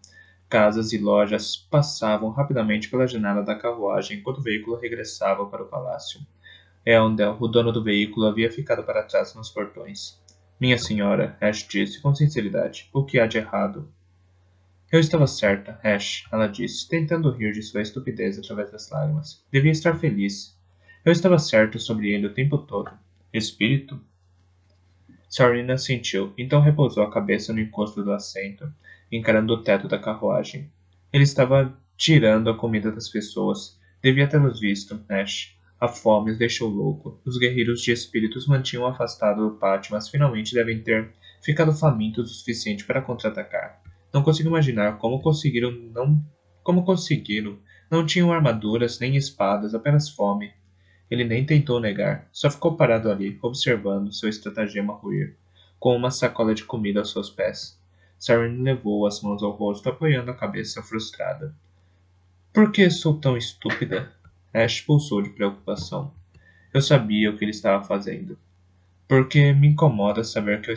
Casas e lojas passavam rapidamente pela janela da carruagem enquanto o veículo regressava para o palácio. Eondel, o dono do veículo, havia ficado para trás nos portões. Minha senhora, Ash disse com sinceridade, o que há de errado? Eu estava certa, Ash, ela disse, tentando rir de sua estupidez através das lágrimas. Devia estar feliz. Eu estava certa sobre ele o tempo todo. Espírito? Saurina assentiu, então repousou a cabeça no encosto do assento, encarando o teto da carruagem. Ele estava tirando a comida das pessoas. Devia tê-los visto, Ash. A fome os deixou louco. Os guerreiros de espíritos mantinham afastado do pátio, mas finalmente devem ter ficado famintos o suficiente para contra-atacar. Não consigo imaginar como conseguiram. Não tinham armaduras nem espadas, apenas fome. Ele nem tentou negar, só ficou parado ali, observando seu estratagema ruir, com uma sacola de comida aos seus pés. Saren levou as mãos ao rosto, apoiando a cabeça frustrada. Por que sou tão estúpida? Ash pulsou de preocupação. Eu sabia o que ele estava fazendo. Porque me incomoda saber que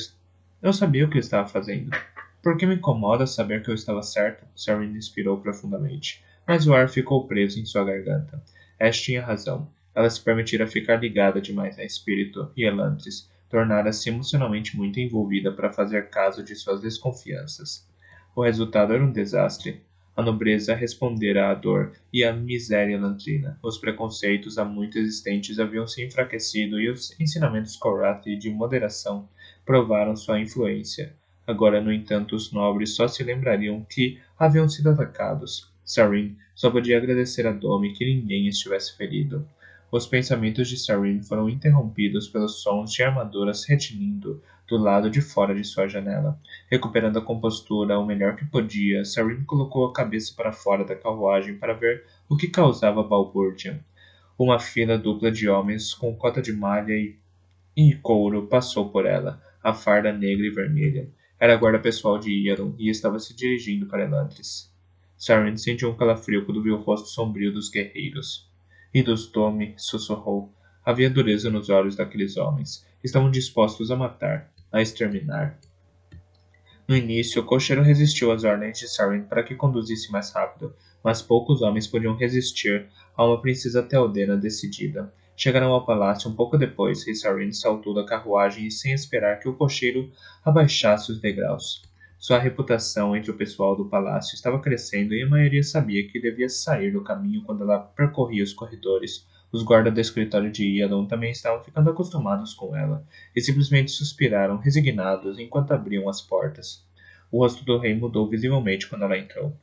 eu sabia o que ele estava fazendo. Porque me incomoda saber que eu estava certa. Saren inspirou profundamente, mas o ar ficou preso em sua garganta. Ash tinha razão. Ela se permitira ficar ligada demais a espírito e Elantris tornara-se emocionalmente muito envolvida para fazer caso de suas desconfianças. O resultado era um desastre. A nobreza respondera à dor e à miséria lantrina. Os preconceitos há muito existentes haviam se enfraquecido e os ensinamentos Korathi de moderação provaram sua influência. Agora, no entanto, os nobres só se lembrariam que haviam sido atacados. Sarin só podia agradecer a Domi que ninguém estivesse ferido. Os pensamentos de Sarin foram interrompidos pelos sons de armaduras retinindo do lado de fora de sua janela. Recuperando a compostura o melhor que podia, Sarin colocou a cabeça para fora da carruagem para ver o que causava balbúrdia. Uma fila dupla de homens com cota de malha e couro passou por ela, a farda negra e vermelha. Era a guarda pessoal de Iadon e estava se dirigindo para Elantris. Sarin sentiu um calafrio quando viu o rosto sombrio dos guerreiros. E dos Domi, sussurrou. Havia dureza nos olhos daqueles homens. Estavam dispostos a matar, a exterminar. No início, o cocheiro resistiu às ordens de Sarin para que conduzisse mais rápido, mas poucos homens podiam resistir a uma princesa Theodena decidida. Chegaram ao palácio um pouco depois e Sarin saltou da carruagem sem esperar que o cocheiro abaixasse os degraus. Sua reputação entre o pessoal do palácio estava crescendo e a maioria sabia que devia sair do caminho quando ela percorria os corredores. Os guardas do escritório de Iadon também estavam ficando acostumados com ela e simplesmente suspiraram, resignados, enquanto abriam as portas. O rosto do rei mudou visivelmente quando ela entrou.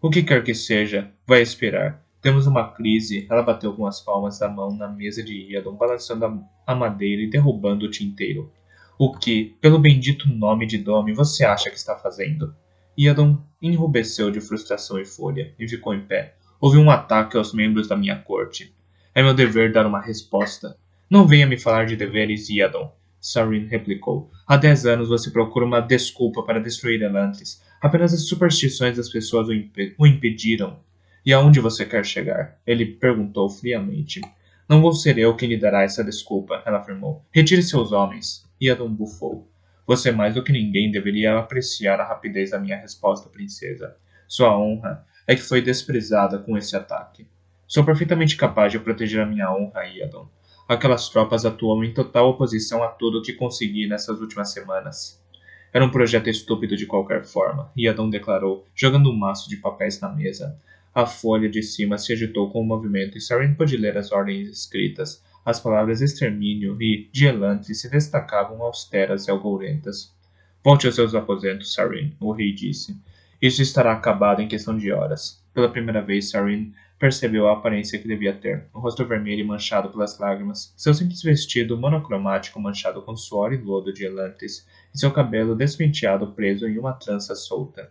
O que quer que seja, vai esperar. Temos uma crise. Ela bateu com as palmas da mão na mesa de Iadon, balançando a madeira e derrubando o tinteiro. O que, pelo bendito nome de Domi, você acha que está fazendo? Iadon enrubesceu de frustração e fúria e ficou em pé. Houve um ataque aos membros da minha corte. É meu dever dar uma resposta. Não venha me falar de deveres, Iadon. Sarin replicou. Há 10 anos você procura uma desculpa para destruir Elantris. Apenas as superstições das pessoas o impediram. E aonde você quer chegar? Ele perguntou friamente. Não vou ser eu quem lhe dará essa desculpa, ela afirmou. Retire seus homens. Iadon bufou. Você mais do que ninguém deveria apreciar a rapidez da minha resposta, princesa. Sua honra é que foi desprezada com esse ataque. Sou perfeitamente capaz de proteger a minha honra, Iadon. Aquelas tropas atuam em total oposição a tudo o que consegui nessas últimas semanas. Era um projeto estúpido de qualquer forma, Iadon declarou, jogando um maço de papéis na mesa. A folha de cima se agitou com o movimento e Sarin pôde ler as ordens escritas. As palavras extermínio e de Elantris se destacavam austeras e algourentas. Volte aos seus aposentos, Sarin, o rei disse. Isso estará acabado em questão de horas. Pela primeira vez, Sarin percebeu a aparência que devia ter, o rosto vermelho e manchado pelas lágrimas, seu simples vestido monocromático manchado com suor e lodo de Elantris, e seu cabelo despenteado preso em uma trança solta.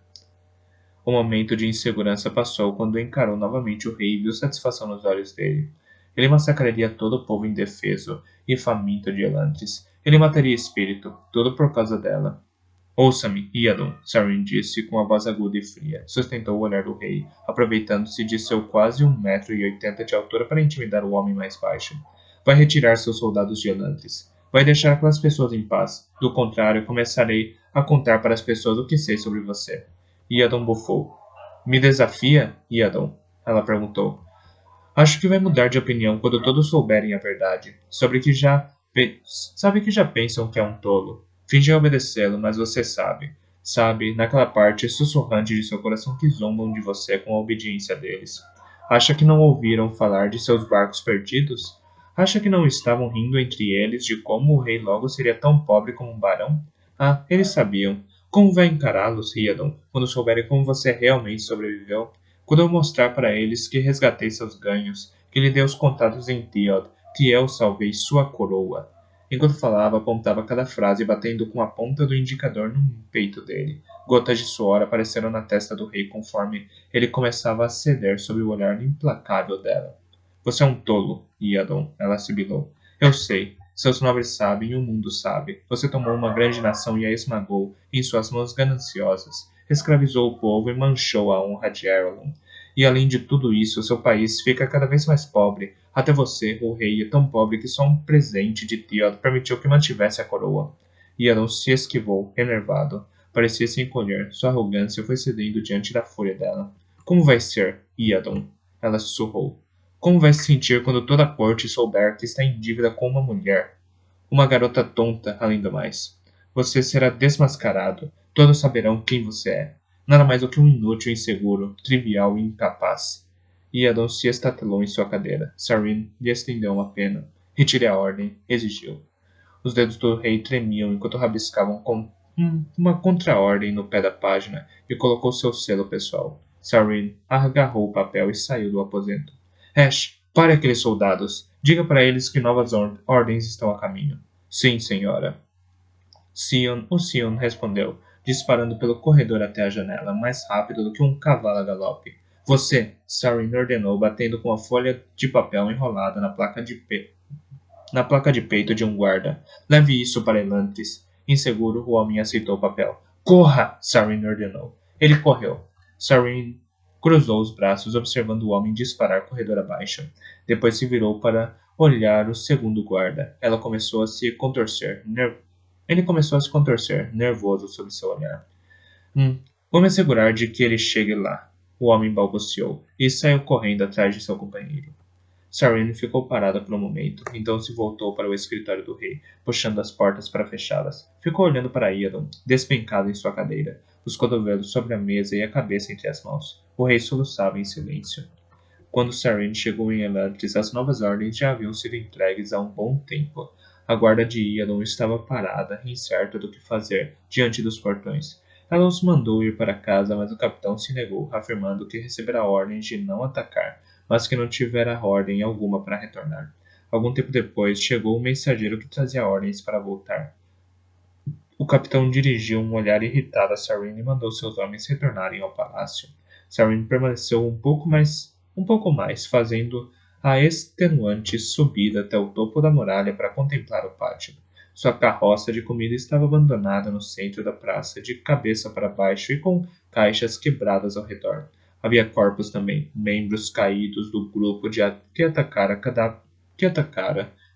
O momento de insegurança passou quando encarou novamente o rei e viu satisfação nos olhos dele. Ele massacraria todo o povo indefeso e faminto de Elantris. Ele mataria espírito, tudo por causa dela. Ouça-me, Iadon, Sarin disse com a voz aguda e fria. Sustentou o olhar do rei, aproveitando-se de seu quase 1,80 m de altura para intimidar o homem mais baixo. Vai retirar seus soldados de Elantris. Vai deixar aquelas pessoas em paz. Do contrário, começarei a contar para as pessoas o que sei sobre você. Iadon bufou. Me desafia, Iadon? Ela perguntou. Acho que vai mudar de opinião quando todos souberem a verdade. Sabe que já pensam que é um tolo. Fingem obedecê-lo, mas você sabe. Sabe, naquela parte sussurrante de seu coração que zombam de você com a obediência deles. Acha que não ouviram falar de seus barcos perdidos? Acha que não estavam rindo entre eles de como o rei logo seria tão pobre como um barão? Ah, eles sabiam. Como vai encará-los, Riadon, quando souberem como você realmente sobreviveu? Quando eu mostrar para eles que resgatei seus ganhos, que lhe dei os contatos em Theod, que eu salvei sua coroa. Enquanto falava, apontava cada frase, batendo com a ponta do indicador no peito dele. Gotas de suor apareceram na testa do rei conforme ele começava a ceder sob o olhar implacável dela. Você é um tolo, Iadon, ela sibilou. Eu sei. Seus nobres sabem e o mundo sabe. Você tomou uma grande nação e a esmagou em suas mãos gananciosas. Escravizou o povo e manchou a honra de Erlon. E além de tudo isso, seu país fica cada vez mais pobre. Até você, o rei, é tão pobre que só um presente de Theod permitiu que mantivesse a coroa. Iadon se esquivou, enervado. Parecia se encolher. Sua arrogância foi cedendo diante da fúria dela. Como vai ser, Iadon? Ela sussurrou. Como vai se sentir quando toda a corte souber que está em dívida com uma mulher? Uma garota tonta, além do mais. Você será desmascarado. Todos saberão quem você é. Nada mais do que um inútil, inseguro, trivial e incapaz. Iadon se estatelou em sua cadeira. Sarin lhe estendeu uma pena. Retire a ordem, exigiu. Os dedos do rei tremiam enquanto rabiscavam com uma contra-ordem no pé da página e colocou seu selo pessoal. Sarin agarrou o papel e saiu do aposento. Ash, pare aqueles soldados. Diga para eles que novas ordens estão a caminho. Sim, senhora. O Sion respondeu, disparando pelo corredor até a janela, mais rápido do que um cavalo a galope. Você, Sarin ordenou, batendo com a folha de papel enrolada na placa de peito de um guarda. Leve isso para Elantris. Inseguro, o homem aceitou o papel. Corra! Sarin ordenou. Ele correu. Sarin cruzou os braços, observando o homem disparar corredor abaixo. Depois se virou para olhar o segundo guarda. Ele começou a se contorcer, nervoso sob seu olhar. Vou me assegurar de que ele chegue lá. O homem balbuciou e saiu correndo atrás de seu companheiro. Sarin ficou parada por um momento, então se voltou para o escritório do rei, puxando as portas para fechá-las. Ficou olhando para Iadon, despencado em sua cadeira, os cotovelos sobre a mesa e a cabeça entre as mãos. O rei soluçava em silêncio. Quando Sarin chegou em Elantris, as novas ordens já haviam sido entregues há um bom tempo. A guarda de Iadon estava parada, incerta do que fazer, diante dos portões. Ela os mandou ir para casa, mas o capitão se negou, afirmando que recebera ordens de não atacar, mas que não tivera ordem alguma para retornar. Algum tempo depois, chegou o mensageiro que trazia ordens para voltar. O capitão dirigiu um olhar irritado a Sarin e mandou seus homens retornarem ao palácio. Sarin permaneceu um pouco mais, fazendo a extenuante subida até o topo da muralha para contemplar o pátio. Sua carroça de comida estava abandonada no centro da praça, de cabeça para baixo e com caixas quebradas ao redor. Havia corpos também, membros caídos do grupo que atacara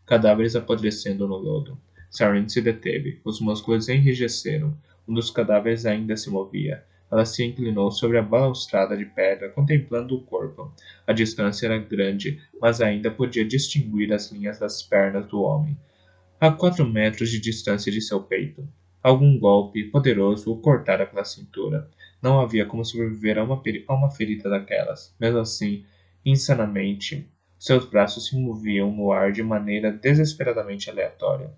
cadáveres apodrecendo no lodo. Sarin se deteve. Os músculos enrijeceram. Um dos cadáveres ainda se movia. Ela se inclinou sobre a balaustrada de pedra, contemplando o corpo. A distância era grande, mas ainda podia distinguir as linhas das pernas do homem, a 4 metros de distância de seu peito. Algum golpe poderoso o cortara pela cintura. Não havia como sobreviver a uma ferida daquelas. Mesmo assim, insanamente, seus braços se moviam no ar de maneira desesperadamente aleatória.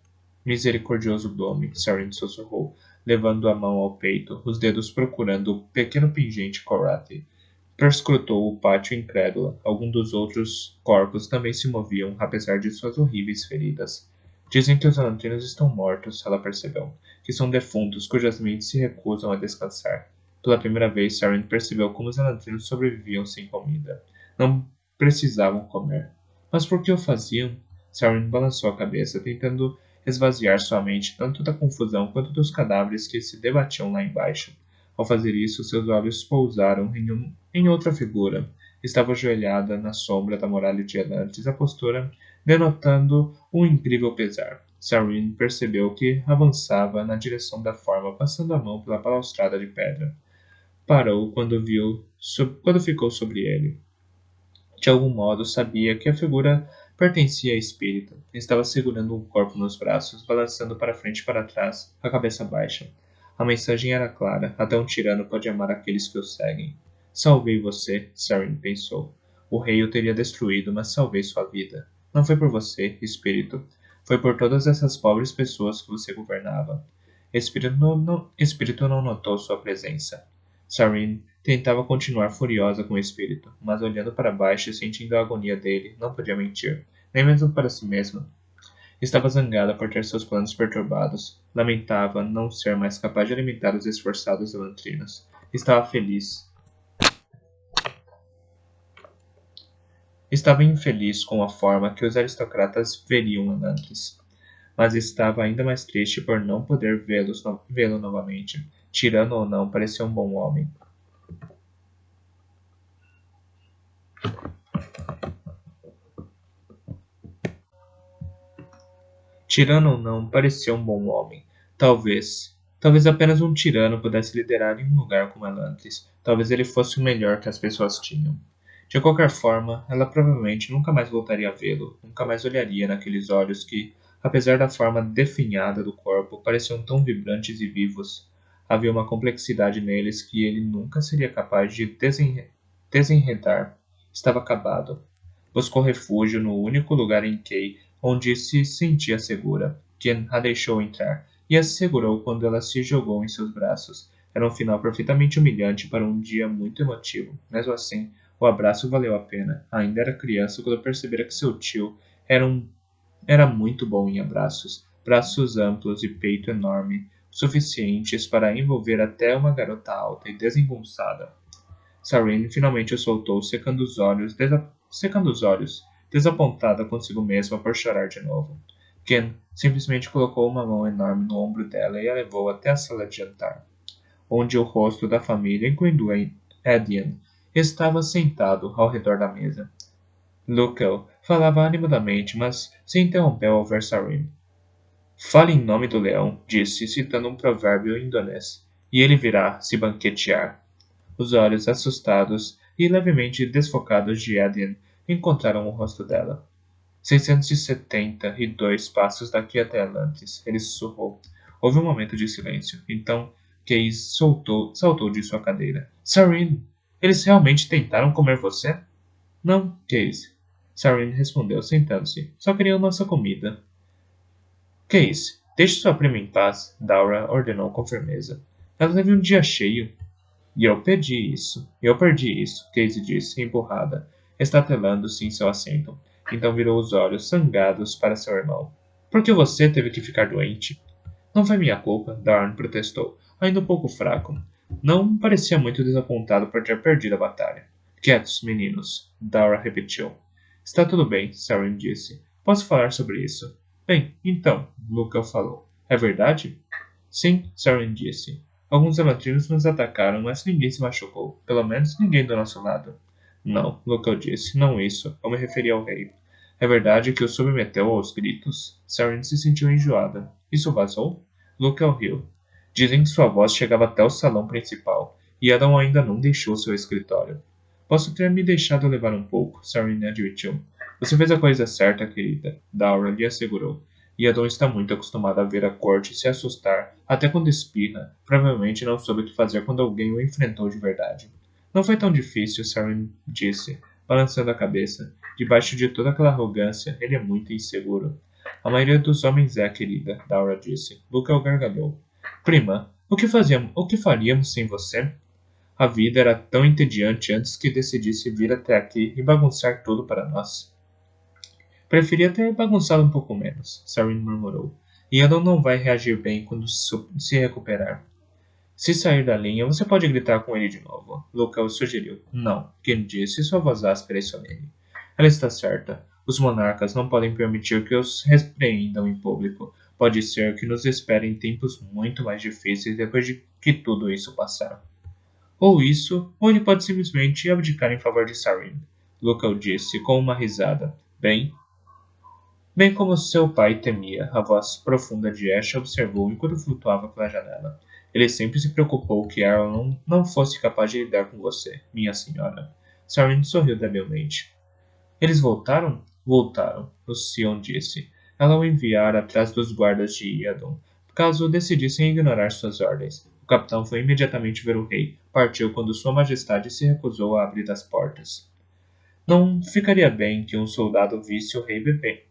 Misericordioso Blome, Sarin sussurrou, levando a mão ao peito, os dedos procurando o pequeno pingente Korathi. Perscrutou o pátio incrédula. Alguns dos outros corpos também se moviam, apesar de suas horríveis feridas. Dizem que os elantrinos estão mortos, ela percebeu, que são defuntos cujas mentes se recusam a descansar. Pela primeira vez, Sarin percebeu como os elantrinos sobreviviam sem comida. Não precisavam comer. Mas por que o faziam? Sarin balançou a cabeça, tentando esvaziar sua mente tanto da confusão quanto dos cadáveres que se debatiam lá embaixo. Ao fazer isso, seus olhos pousaram em outra figura. Estava ajoelhada na sombra da muralha de Elantris, a postura denotando um incrível pesar. Sarin percebeu que avançava na direção da forma, passando a mão pela balaustrada de pedra. Parou quando ficou sobre ele. De algum modo, sabia que a figura pertencia a espírito. Estava segurando um corpo nos braços, balançando para frente e para trás, a cabeça baixa. A mensagem era clara: até um tirano pode amar aqueles que o seguem. Salvei você, Sarin pensou. O rei o teria destruído, mas salvei sua vida. Não foi por você, espírito. Foi por todas essas pobres pessoas que você governava. Espírito não notou sua presença. Sarin tentava continuar furiosa com o espírito, mas olhando para baixo e sentindo a agonia dele, não podia mentir, nem mesmo para si mesma. Estava zangada por ter seus planos perturbados. Lamentava não ser mais capaz de alimentar os esforçados elantrinos. Estava feliz. Estava infeliz com a forma que os aristocratas veriam Elantris, mas estava ainda mais triste por não poder vê-lo novamente. Tirano ou não, parecia um bom homem. Tirano ou não, parecia um bom homem. Talvez apenas um tirano pudesse liderar em um lugar como Elantris. Talvez ele fosse o melhor que as pessoas tinham. De qualquer forma, ela provavelmente nunca mais voltaria a vê-lo, nunca mais olharia naqueles olhos que, apesar da forma definhada do corpo, pareciam tão vibrantes e vivos. Havia uma complexidade neles que ele nunca seria capaz de desenredar. Estava acabado. Buscou refúgio no único lugar em Kei onde se sentia segura. Ken a deixou entrar e a segurou quando ela se jogou em seus braços. Era um final perfeitamente humilhante para um dia muito emotivo. Mesmo assim, o abraço valeu a pena. Ainda era criança quando percebera que seu tio era muito bom em abraços. Braços amplos e peito enorme, suficientes para envolver até uma garota alta e desengonçada. Sarin finalmente o soltou, secando os olhos, desapontada consigo mesma por chorar de novo. Ken simplesmente colocou uma mão enorme no ombro dela e a levou até a sala de jantar, onde o rosto da família, incluindo Edian, estava sentado ao redor da mesa. Lukel falava animadamente, mas se interrompeu ao ver Sarin. Fale em nome do leão, disse, citando um provérbio indonês, e ele virá se banquetear. Os olhos assustados e levemente desfocados de Edian encontraram o rosto dela. 672 passos daqui até Atlantis, ele sussurrou. Houve um momento de silêncio. Então, Case saltou de sua cadeira. Sarin, eles realmente tentaram comer você? Não, Case. Sarin respondeu, sentando-se. Só queriam nossa comida. Case, deixe sua prima em paz, Daura ordenou com firmeza. Ela teve um dia cheio. E eu perdi isso, Casey disse, empurrada, estatelando-se em seu assento. Então virou os olhos sangrados para seu irmão. Por que você teve que ficar doente? Não foi minha culpa, Darn protestou, ainda um pouco fraco. Não parecia muito desapontado por ter perdido a batalha. Quietos, meninos, Dara repetiu. Está tudo bem, Saren disse. Posso falar sobre isso? Bem, então, Luca falou. É verdade? Sim, Saren disse. Alguns elatrinos nos atacaram, mas ninguém se machucou. Pelo menos ninguém do nosso lado. Não, Luca disse. Não isso. Eu me referi ao rei. É verdade que o submeteu aos gritos? Saren se sentiu enjoada. Isso vazou? Luca riu. Dizem que sua voz chegava até o salão principal, e Adam ainda não deixou seu escritório. Posso ter me deixado levar um pouco, Saren admitiu. Você fez a coisa certa, querida, Daura lhe assegurou. E Adam está muito acostumado a ver a corte se assustar, até quando espirra. Provavelmente não soube o que fazer quando alguém o enfrentou de verdade. Não foi tão difícil, Saren disse, balançando a cabeça. Debaixo de toda aquela arrogância, ele é muito inseguro. A maioria dos homens é, querida, Daura disse. Luca gargalhou. Prima, o que faríamos sem você? A vida era tão entediante antes que decidisse vir até aqui e bagunçar tudo para nós. Preferia ter bagunçado um pouco menos, Sarin murmurou. E Adam não vai reagir bem quando se recuperar. Se sair da linha, você pode gritar com ele de novo, Luca sugeriu. Não, Ken disse, sua voz áspera e solene. Ela está certa. Os monarcas não podem permitir que os repreendam em público. Pode ser que nos esperem tempos muito mais difíceis depois de que tudo isso passar. Ou ele pode simplesmente abdicar em favor de Sarin, Luca disse com uma risada. Bem como seu pai temia, a voz profunda de Ash observou enquanto flutuava pela janela. Ele sempre se preocupou que Aaron não fosse capaz de lidar com você, minha senhora. Sarin sorriu debilmente. Eles voltaram? Voltaram, o Sion disse. Ela o enviara atrás dos guardas de Iadon, caso decidissem ignorar suas ordens. O capitão foi imediatamente ver o rei. Partiu quando Sua Majestade se recusou a abrir as portas. Não ficaria bem que um soldado visse o rei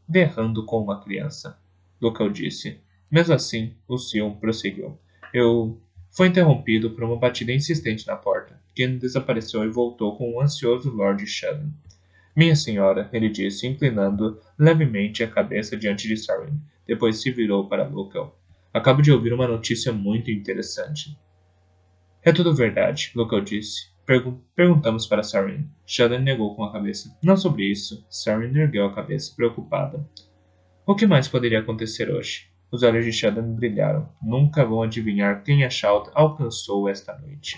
berrando com uma criança. Local disse. Mesmo assim, o Sion prosseguiu. Eu foi interrompido por uma batida insistente na porta. Ken desapareceu e voltou com o ansioso Lord Shannon. Minha senhora, ele disse, inclinando levemente a cabeça diante de Sarin. Depois se virou para Local. Acabo de ouvir uma notícia muito interessante. É tudo verdade, Local disse. Perguntamos para Sarin. Shannon negou com a cabeça. Não sobre isso. Sarin ergueu a cabeça, preocupada. O que mais poderia acontecer hoje? Os olhos de Shannon brilharam. Nunca vão adivinhar quem a Shout alcançou esta noite.